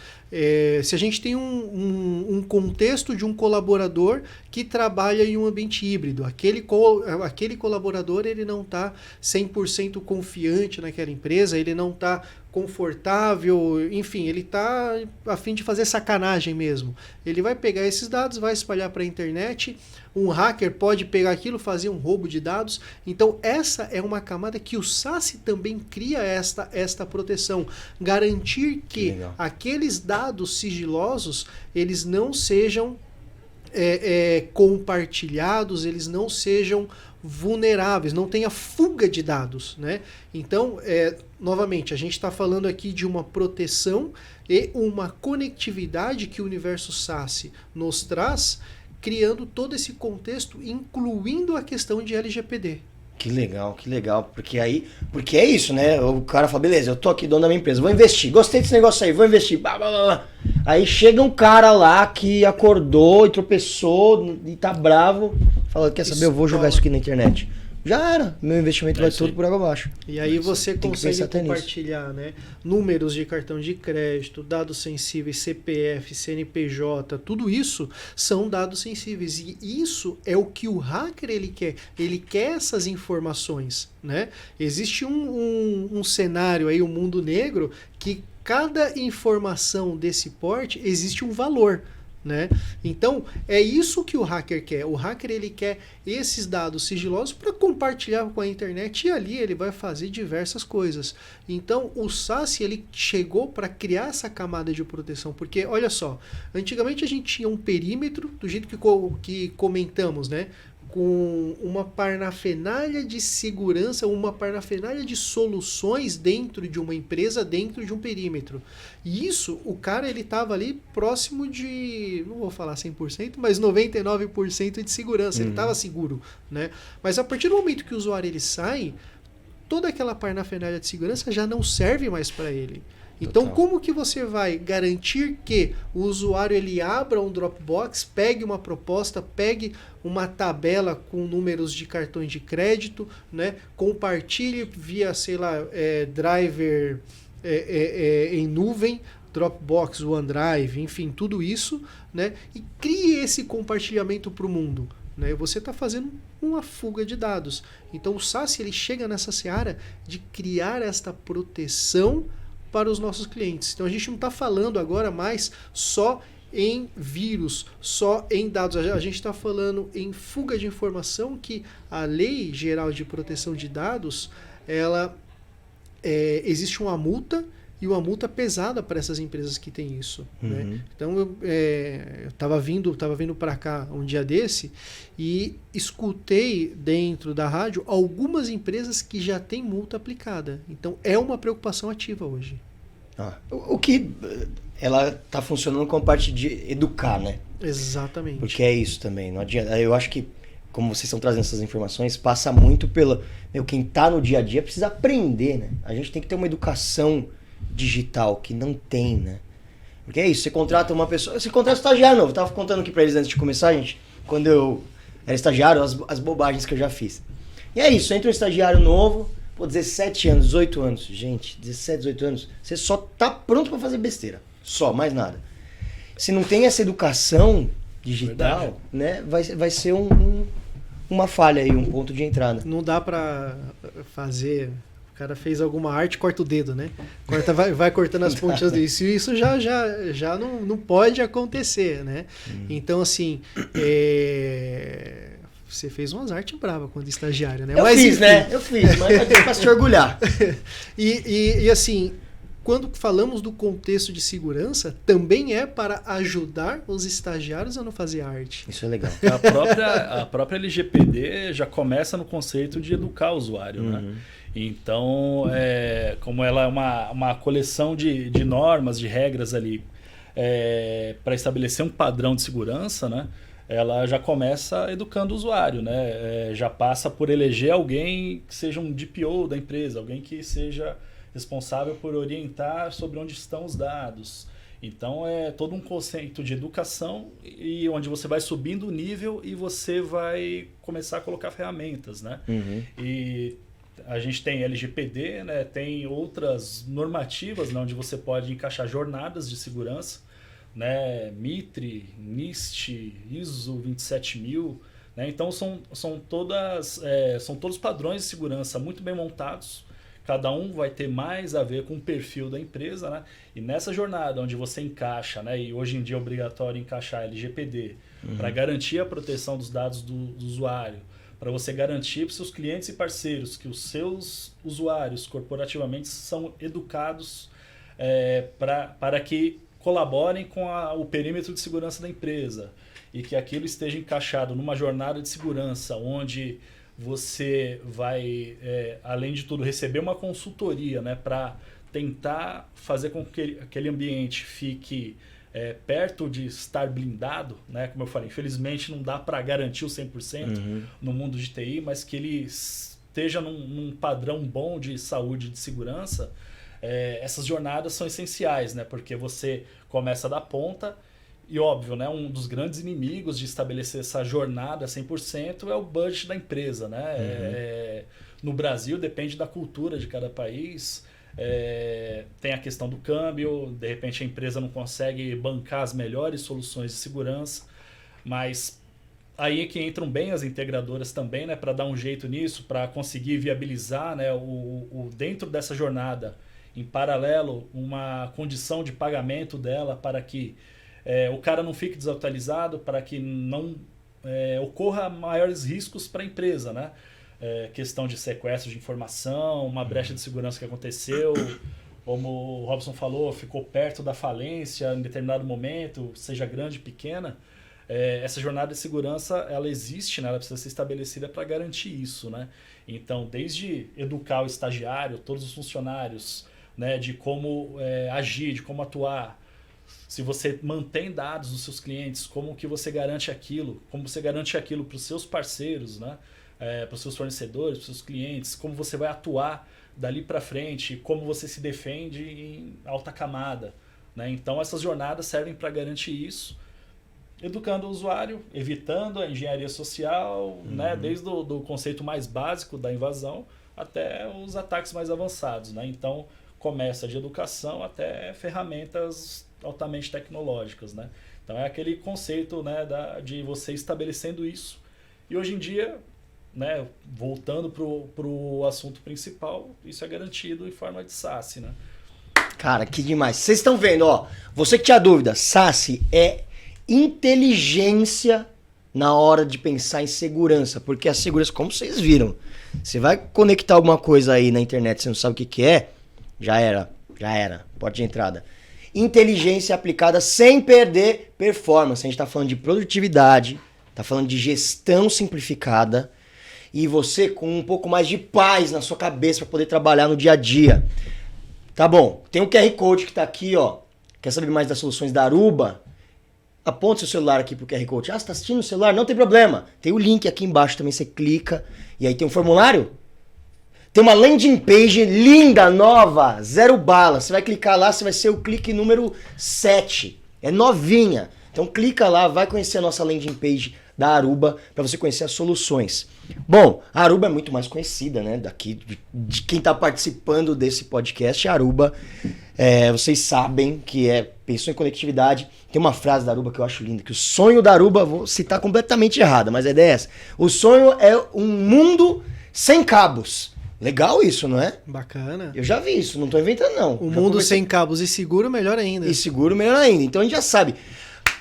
se a gente tem um contexto de um colaborador que trabalha em um ambiente híbrido, aquele colaborador ele não está 100% confiante naquela empresa, ele não está confortável, enfim, ele está a fim de fazer sacanagem mesmo. Ele vai pegar esses dados, vai espalhar para a internet, um hacker pode pegar aquilo, fazer um roubo de dados. Então essa é uma camada que o SASE também cria esta proteção, garantir que aqueles dados sigilosos eles não sejam compartilhados, eles não sejam vulneráveis, não tenha fuga de dados, né? Então, novamente, a gente está falando aqui de uma proteção e uma conectividade que o universo SASE nos traz, criando todo esse contexto, incluindo a questão de LGPD. Que legal. Porque é isso, né? O cara fala, beleza, eu tô aqui, dono da minha empresa, vou investir, gostei desse negócio aí, vou investir, blá, blá, blá. Aí chega um cara lá que acordou e tropeçou e tá bravo, fala, quer saber, eu vou jogar isso aqui na internet. Já era, meu investimento vai tudo por água abaixo. E aí você consegue compartilhar, né, números de cartão de crédito, dados sensíveis, CPF, CNPJ, tudo isso são dados sensíveis. E isso é o que o hacker ele quer. Ele quer essas informações, né? Existe um cenário aí, um mundo negro, que cada informação desse porte existe um valor. Né? Então é isso que o hacker quer. O hacker ele quer esses dados sigilosos para compartilhar com a internet e ali ele vai fazer diversas coisas. Então o SASE ele chegou para criar essa camada de proteção, porque olha só, antigamente a gente tinha um perímetro do jeito que comentamos, né? Com uma parnafenalha de segurança, uma parnafenalha de soluções dentro de uma empresa, dentro de um perímetro. E isso, o cara ele estava ali próximo de, não vou falar 100%, mas 99% de segurança. Ele estava seguro, né? Mas a partir do momento que o usuário ele sai, toda aquela parnafenalha de segurança já não serve mais para ele. Então, como que você vai garantir que o usuário ele abra um Dropbox, pegue uma proposta, pegue uma tabela com números de cartões de crédito, né, compartilhe via, sei lá, driver em nuvem, Dropbox, OneDrive, enfim, tudo isso, né, e crie esse compartilhamento para o mundo. Né? Você está fazendo uma fuga de dados. Então, o SASE ele chega nessa seara de criar esta proteção para os nossos clientes. Então a gente não está falando agora mais só em vírus, só em dados. A gente está falando em fuga de informação, que a Lei Geral de Proteção de Dados, ela existe uma multa, e uma multa pesada para essas empresas que têm isso. Né? Então eu estava vindo para cá um dia desse e escutei dentro da rádio algumas empresas que já têm multa aplicada. Então é uma preocupação ativa hoje. O que ela está funcionando como parte de educar, né? Exatamente. Porque é isso também. Não adianta. Eu acho que, como vocês estão trazendo essas informações, passa muito pela... quem está no dia a dia precisa aprender, né? A gente tem que ter uma educação digital que não tem, né? Porque é isso, você contrata uma pessoa, você contrata um estagiário novo. Eu tava contando aqui pra eles antes de começar, gente, quando eu era estagiário, as bobagens que eu já fiz. E é isso, entra um estagiário novo, 17 anos, 18 anos, gente, 17, 18 anos, você só tá pronto pra fazer besteira, só, mais nada. Se não tem essa educação digital, né, vai ser uma falha aí, um ponto de entrada. Não dá pra fazer... O cara fez alguma arte, corta o dedo, né? Vai cortando as pontinhas do isso já não pode acontecer, né? Então, assim, você fez umas artes bravas quando estagiário, né? Eu fiz, mas pra se orgulhar. E assim, quando falamos do contexto de segurança, também é para ajudar os estagiários a não fazer arte. Isso é legal. A própria LGPD já começa no conceito de educar o usuário, né? Então, como ela é uma coleção de normas, de regras ali, para estabelecer um padrão de segurança, né? Ela já começa educando o usuário, né? Já passa por eleger alguém que seja um DPO da empresa, alguém que seja responsável por orientar sobre onde estão os dados. Então é todo um conceito de educação e onde você vai subindo o nível e você vai começar a colocar ferramentas, né? E a gente tem LGPD, né? Tem outras normativas, né? Onde você pode encaixar jornadas de segurança, né? MITRE, NIST, ISO 27000, né? Então são todos padrões de segurança muito bem montados. Cada um vai ter mais a ver com o perfil da empresa, né? E nessa jornada onde você encaixa, né? E hoje em dia é obrigatório encaixar LGPD para garantir a proteção dos dados do usuário, para você garantir para os seus clientes e parceiros que os seus usuários corporativamente são educados para que colaborem com o perímetro de segurança da empresa e que aquilo esteja encaixado numa jornada de segurança onde você vai, além de tudo, receber uma consultoria, né, para tentar fazer com que aquele ambiente fique perto de estar blindado, né? Como eu falei, infelizmente não dá para garantir o 100% no mundo de TI, mas que ele esteja num padrão bom de saúde e de segurança. Essas jornadas são essenciais, né? Porque você começa da ponta e, óbvio, né? Um dos grandes inimigos de estabelecer essa jornada 100% é o budget da empresa, né? No Brasil, depende da cultura de cada país. Tem a questão do câmbio, de repente a empresa não consegue bancar as melhores soluções de segurança, mas aí é que entram bem as integradoras também, né? Para dar um jeito nisso, para conseguir viabilizar, né? Dentro dessa jornada, em paralelo, uma condição de pagamento dela para que o cara não fique desatualizado, para que não ocorra maiores riscos para a empresa, né? Questão de sequestro de informação, uma brecha de segurança que aconteceu, como o Robson falou, ficou perto da falência em determinado momento, seja grande, pequena. Essa jornada de segurança, ela existe, né? Ela precisa ser estabelecida para garantir isso, né? Então, desde educar o estagiário, todos os funcionários, né? De como agir, de como atuar. Se você mantém dados dos seus clientes, como que você garante aquilo? Como você garante aquilo para os seus parceiros, né? Para os seus fornecedores, para os seus clientes? Como você vai atuar dali para frente? Como você se defende em alta camada, né? Então, essas jornadas servem para garantir isso, educando o usuário, evitando a engenharia social, né? Desde o conceito mais básico da invasão até os ataques mais avançados, né? Então, começa de educação até ferramentas altamente tecnológicas, né? Então é aquele conceito, né, de você estabelecendo isso. E hoje em dia, né, voltando pro assunto principal, isso é garantido em forma de SaaS, né? Cara, que demais. Vocês estão vendo, ó, você que tinha dúvida, SaaS é inteligência na hora de pensar em segurança, porque a segurança, como vocês viram, você vai conectar alguma coisa aí na internet, você não sabe o que é, já era, porta de entrada. Inteligência aplicada sem perder performance. A gente está falando de produtividade, está falando de gestão simplificada e você com um pouco mais de paz na sua cabeça para poder trabalhar no dia a dia. Tá bom, tem um QR Code que está aqui, ó. Quer saber mais das soluções da Aruba? Aponta seu celular aqui pro QR Code. Você está assistindo no celular? Não tem problema. Tem o link aqui embaixo também, você clica e aí tem um formulário. Tem uma landing page linda, nova, 0 bala. Você vai clicar lá, você vai ser o clique número 7. É novinha. Então clica lá, vai conhecer a nossa landing page da Aruba para você conhecer as soluções. Bom, a Aruba é muito mais conhecida, né? Daqui, de quem está participando desse podcast, a Aruba, vocês sabem que pensou em conectividade. Tem uma frase da Aruba que eu acho linda, que o sonho da Aruba, vou citar completamente errada, mas a ideia é essa. O sonho é um mundo sem cabos. Legal isso, não é? Bacana. Eu já vi isso, não tô inventando não. O mundo sem cabos e seguro, melhor ainda. E seguro, melhor ainda. Então a gente já sabe.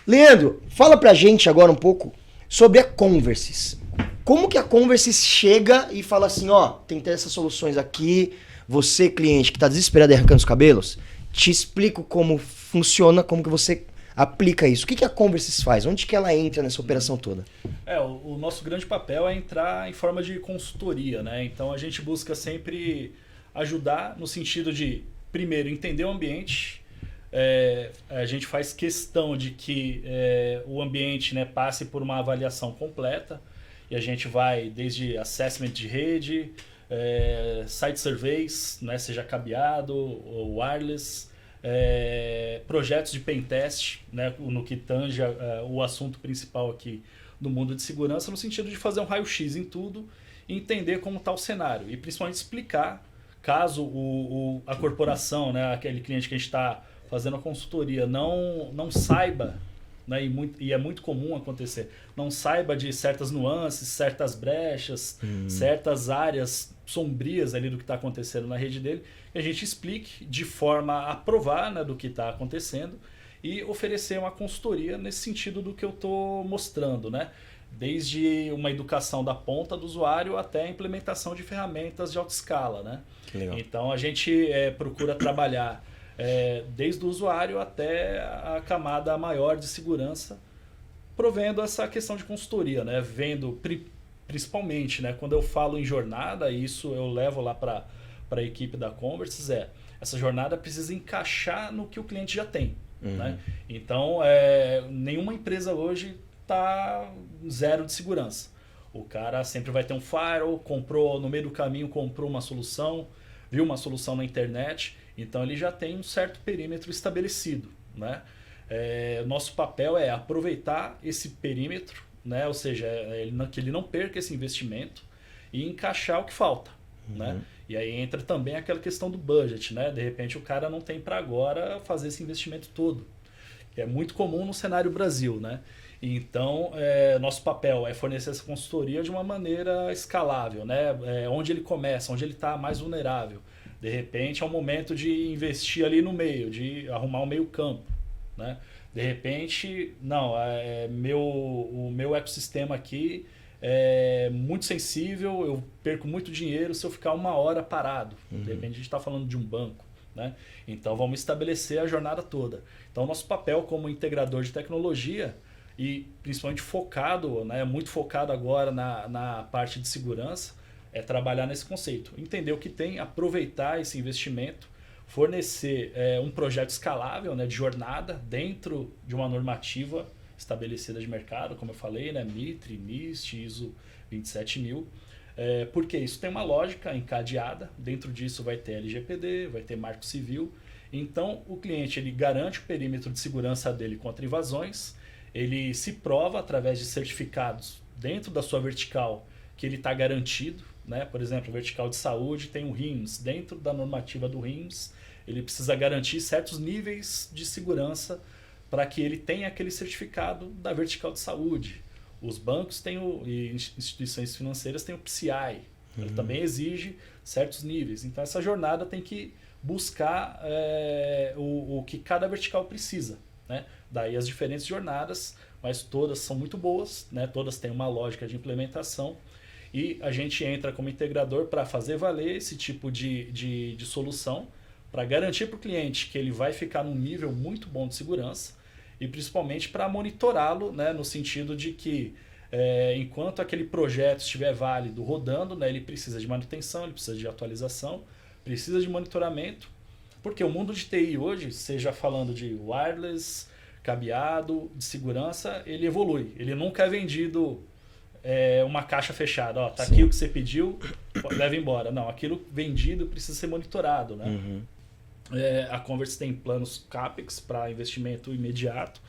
Leandro, fala pra gente agora um pouco sobre a Conversys. Como que a Conversys chega e fala assim, ó, tem essas soluções aqui, você cliente que tá desesperado e arrancando os cabelos, te explico como funciona, como que você aplica isso. O que a Conversys faz? Onde que ela entra nessa operação toda? O nosso grande papel é entrar em forma de consultoria, né? Então a gente busca sempre ajudar no sentido de, primeiro, entender o ambiente. A gente faz questão de que o ambiente, né, passe por uma avaliação completa, e a gente vai desde assessment de rede, site surveys, né, seja cabeado ou wireless, projetos de pentest, né, no que tange o assunto principal aqui do mundo de segurança, no sentido de fazer um raio-x em tudo e entender como está o cenário, e principalmente explicar, caso a corporação, né, aquele cliente que a gente está fazendo a consultoria, não saiba, né, e é muito comum acontecer, não saiba de certas nuances, certas brechas, certas áreas sombrias ali do que está acontecendo na rede dele, e a gente explique de forma a provar, né, do que está acontecendo e oferecer uma consultoria nesse sentido do que eu estou mostrando, né? Desde uma educação da ponta do usuário até a implementação de ferramentas de alta escala, né? Então a gente procura trabalhar desde o usuário até a camada maior de segurança, provendo essa questão de consultoria, né? Vendo principalmente, né, quando eu falo em jornada, isso eu levo lá para a equipe da Conversys, essa jornada precisa encaixar no que o cliente já tem. Né? Então, nenhuma empresa hoje está zero de segurança. O cara sempre vai ter um firewall, comprou no meio do caminho, comprou uma solução, viu uma solução na internet, então ele já tem um certo perímetro estabelecido. Né? Nosso papel é aproveitar esse perímetro, né? Ou seja, que ele não perca esse investimento e encaixar o que falta. Né? E aí entra também aquela questão do budget, né? De repente o cara não tem para agora fazer esse investimento todo, que é muito comum no cenário Brasil, né? Então, nosso papel é fornecer essa consultoria de uma maneira escalável, né? Onde ele começa, onde ele está mais vulnerável. De repente é o momento de investir ali no meio, de arrumar um meio campo, né? De repente, não, o meu ecossistema aqui é muito sensível, eu perco muito dinheiro se eu ficar 1 hora parado. De repente a gente está falando de um banco. Né? Então vamos estabelecer a jornada toda. Então nosso papel como integrador de tecnologia, e principalmente focado, né, muito focado agora na parte de segurança, é trabalhar nesse conceito. Entender o que tem, aproveitar esse investimento, fornecer um projeto escalável, né, de jornada dentro de uma normativa estabelecida de mercado, como eu falei, né, MITRE, NIST, ISO 27000, porque isso tem uma lógica encadeada, dentro disso vai ter LGPD, vai ter Marco Civil, então o cliente ele garante o perímetro de segurança dele contra invasões, ele se prova através de certificados dentro da sua vertical que ele está garantido, né? Por exemplo, a vertical de saúde tem o RIMS, dentro da normativa do RIMS, ele precisa garantir certos níveis de segurança para que ele tenha aquele certificado da vertical de saúde. Os bancos têm e instituições financeiras têm o PCI, ele também exige certos níveis. Então essa jornada tem que buscar o que cada vertical precisa. Né? Daí as diferentes jornadas, mas todas são muito boas, né? Todas têm uma lógica de implementação e a gente entra como integrador para fazer valer esse tipo de solução, para garantir para o cliente que ele vai ficar num nível muito bom de segurança e principalmente para monitorá-lo, né, no sentido de que enquanto aquele projeto estiver válido, rodando, né, ele precisa de manutenção, ele precisa de atualização, precisa de monitoramento, porque o mundo de TI hoje, seja falando de wireless, cabeado, de segurança, ele evolui. Ele nunca é vendido uma caixa fechada. Ó, tá aqui o que você pediu, leva embora. Não, aquilo vendido precisa ser monitorado. Né? A Conversys tem planos CAPEX para investimento imediato.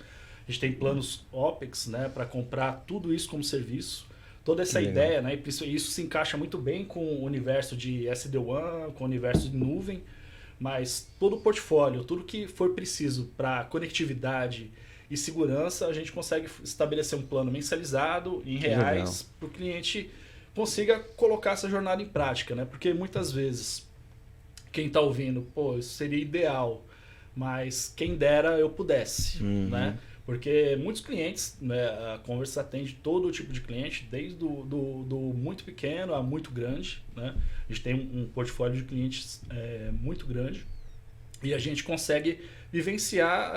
A gente tem planos OPEX, né, para comprar tudo isso como serviço. Toda essa ideia, né, isso se encaixa muito bem com o universo de SD-WAN, com o universo de nuvem, mas todo o portfólio, tudo que for preciso para conectividade e segurança, a gente consegue estabelecer um plano mensalizado em reais para o cliente consiga colocar essa jornada em prática, né? Porque muitas vezes quem está ouvindo, pô, isso seria ideal, mas quem dera eu pudesse, né? Porque muitos clientes, né, a Conversys atende todo tipo de cliente, desde do muito pequeno a muito grande, né? A gente tem um portfólio de clientes muito grande E a gente consegue vivenciar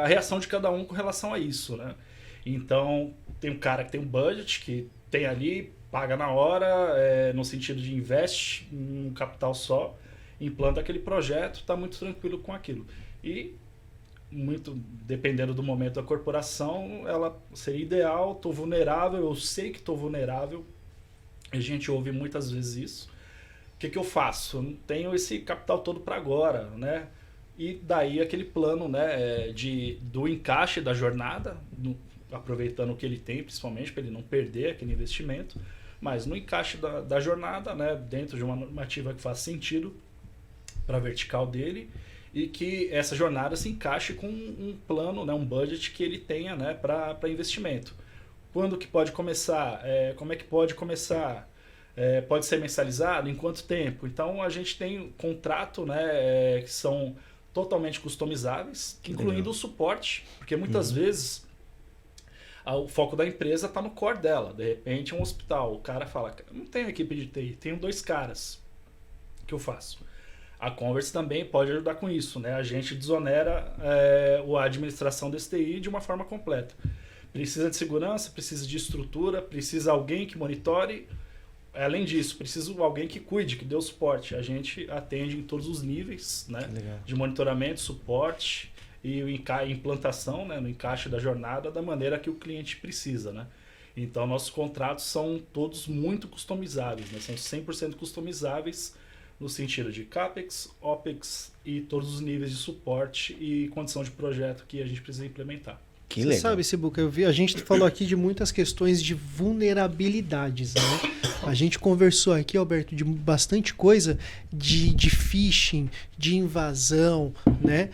a reação de cada um com relação a isso, né? Então, tem um cara que tem um budget, que tem ali, paga na hora, no sentido de investe um capital só, implanta aquele projeto, está muito tranquilo com aquilo. E, muito dependendo do momento da corporação, ela seria ideal, estou vulnerável, eu sei que estou vulnerável, a gente ouve muitas vezes isso. O que eu faço? Eu não tenho esse capital todo para agora, né? E daí aquele plano, né, do encaixe da jornada, aproveitando o que ele tem, principalmente, para ele não perder aquele investimento, mas no encaixe da jornada, né, dentro de uma normativa que faça sentido para a vertical dele, e que essa jornada se encaixe com um plano, né, um budget que ele tenha, né, para investimento. Quando que pode começar? Como é que pode começar? Pode ser mensalizado? Em quanto tempo? Então, a gente tem contrato, né, que são totalmente customizáveis, incluindo o suporte, porque muitas vezes o foco da empresa está no core dela. De repente, um hospital, o cara fala, não tenho equipe de TI, tenho 2 caras. O que eu faço? A Converse também pode ajudar com isso, né? A gente desonera a administração desse TI de uma forma completa. Precisa de segurança, precisa de estrutura, precisa alguém que monitore. Além disso, precisa de alguém que cuide, que dê o suporte. A gente atende em todos os níveis, né? De monitoramento, suporte e implantação, né? No encaixe da jornada da maneira que o cliente precisa, né? Então, nossos contratos são todos muito customizáveis, né? São 100% customizáveis no sentido de CAPEX, OPEX e todos os níveis de suporte e condição de projeto que a gente precisa implementar. Que legal. Você sabe, Sibuca, a gente falou aqui de muitas questões de vulnerabilidades, né? A gente conversou aqui, Alberto, de bastante coisa de phishing, de invasão, né?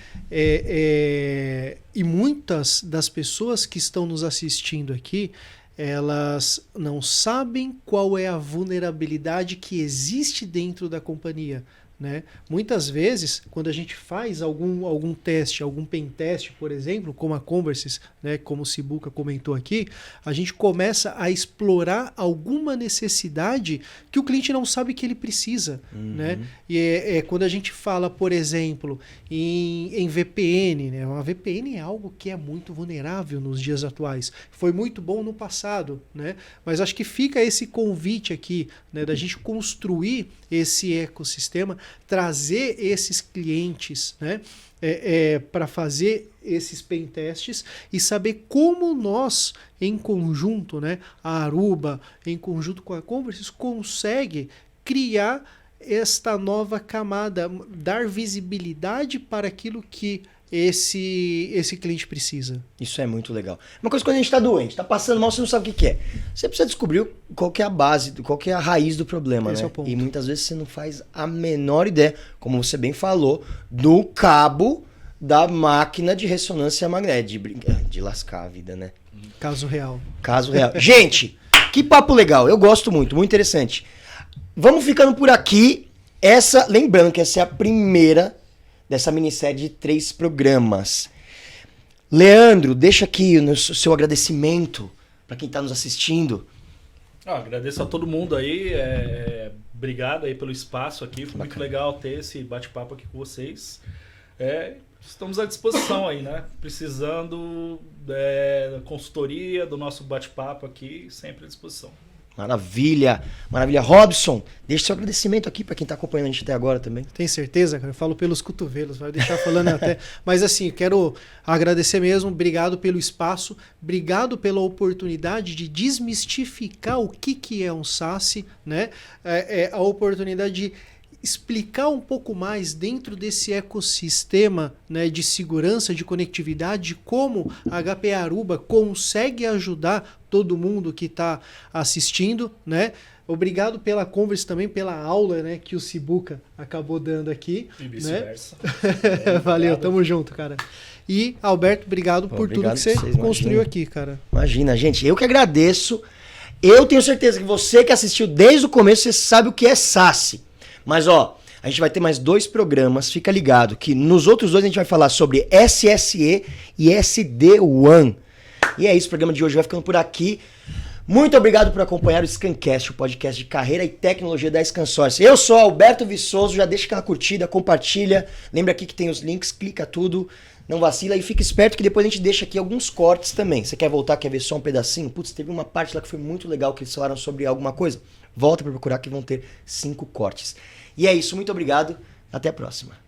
E muitas das pessoas que estão nos assistindo aqui, elas não sabem qual é a vulnerabilidade que existe dentro da companhia, né? Muitas vezes, quando a gente faz algum teste, algum pen teste, por exemplo, como a Converse, né, como o Sibuca comentou aqui, a gente começa a explorar alguma necessidade que o cliente não sabe que ele precisa, né? E quando a gente fala, por exemplo, em VPN, né? Uma VPN é algo que é muito vulnerável nos dias atuais. Foi muito bom no passado, né? Mas acho que fica esse convite aqui, né, da gente construir esse ecossistema, trazer esses clientes, né, para fazer esses pen testes e saber como nós, em conjunto, né, a Aruba, em conjunto com a Converse, consegue criar esta nova camada, dar visibilidade para aquilo que esse cliente precisa. Isso é muito legal. Uma coisa, quando a gente está doente, está passando mal, você não sabe o que é. Você precisa descobrir qual que é a base, qual que é a raiz do problema, esse né? É o ponto. E muitas vezes você não faz a menor ideia, como você bem falou, do cabo da máquina de ressonância magnética, de lascar a vida, né? Caso real. Caso real. Gente, que papo legal. Eu gosto muito interessante. Vamos ficando por aqui. Lembrando que essa é a primeira dessa minissérie de 3 programas. Leandro, deixa aqui o seu agradecimento para quem está nos assistindo. Agradeço a todo mundo aí. Obrigado aí pelo espaço aqui. Foi muito legal ter esse bate-papo aqui com vocês. Estamos à disposição aí, né? Precisando da consultoria, do nosso bate-papo aqui, sempre à disposição. Maravilha, maravilha. Robson, deixa seu agradecimento aqui para quem está acompanhando a gente até agora também. Tem certeza, cara? Eu falo pelos cotovelos, vai deixar falando até. Mas assim, quero agradecer mesmo, obrigado pelo espaço, obrigado pela oportunidade de desmistificar o que é um SaaS, né? A oportunidade de explicar um pouco mais dentro desse ecossistema, né, de segurança, de conectividade, como a HP Aruba consegue ajudar todo mundo que está assistindo, né? Obrigado pela Converse também, pela aula, né, que o Sibuca acabou dando aqui. E vice-versa. Né? Valeu, tamo junto, cara. E, Alberto, obrigado por tudo que você construiu aqui, cara. Imagina, gente, eu que agradeço. Eu tenho certeza que você que assistiu desde o começo, você sabe o que é SaaS. Mas, ó, a gente vai ter mais 2 programas, fica ligado, que nos outros 2 a gente vai falar sobre SSE e SD-WAN. E é isso, o programa de hoje vai ficando por aqui. Muito obrigado por acompanhar o Scancast, o podcast de carreira e tecnologia da ScanSource. Eu sou Alberto Viçoso, já deixa aquela curtida, compartilha. Lembra aqui que tem os links, clica tudo, não vacila e fica esperto que depois a gente deixa aqui alguns cortes também. Você quer voltar, quer ver só um pedacinho? Putz, teve uma parte lá que foi muito legal que eles falaram sobre alguma coisa. Volta para procurar que vão ter 5 cortes. E é isso, muito obrigado, até a próxima.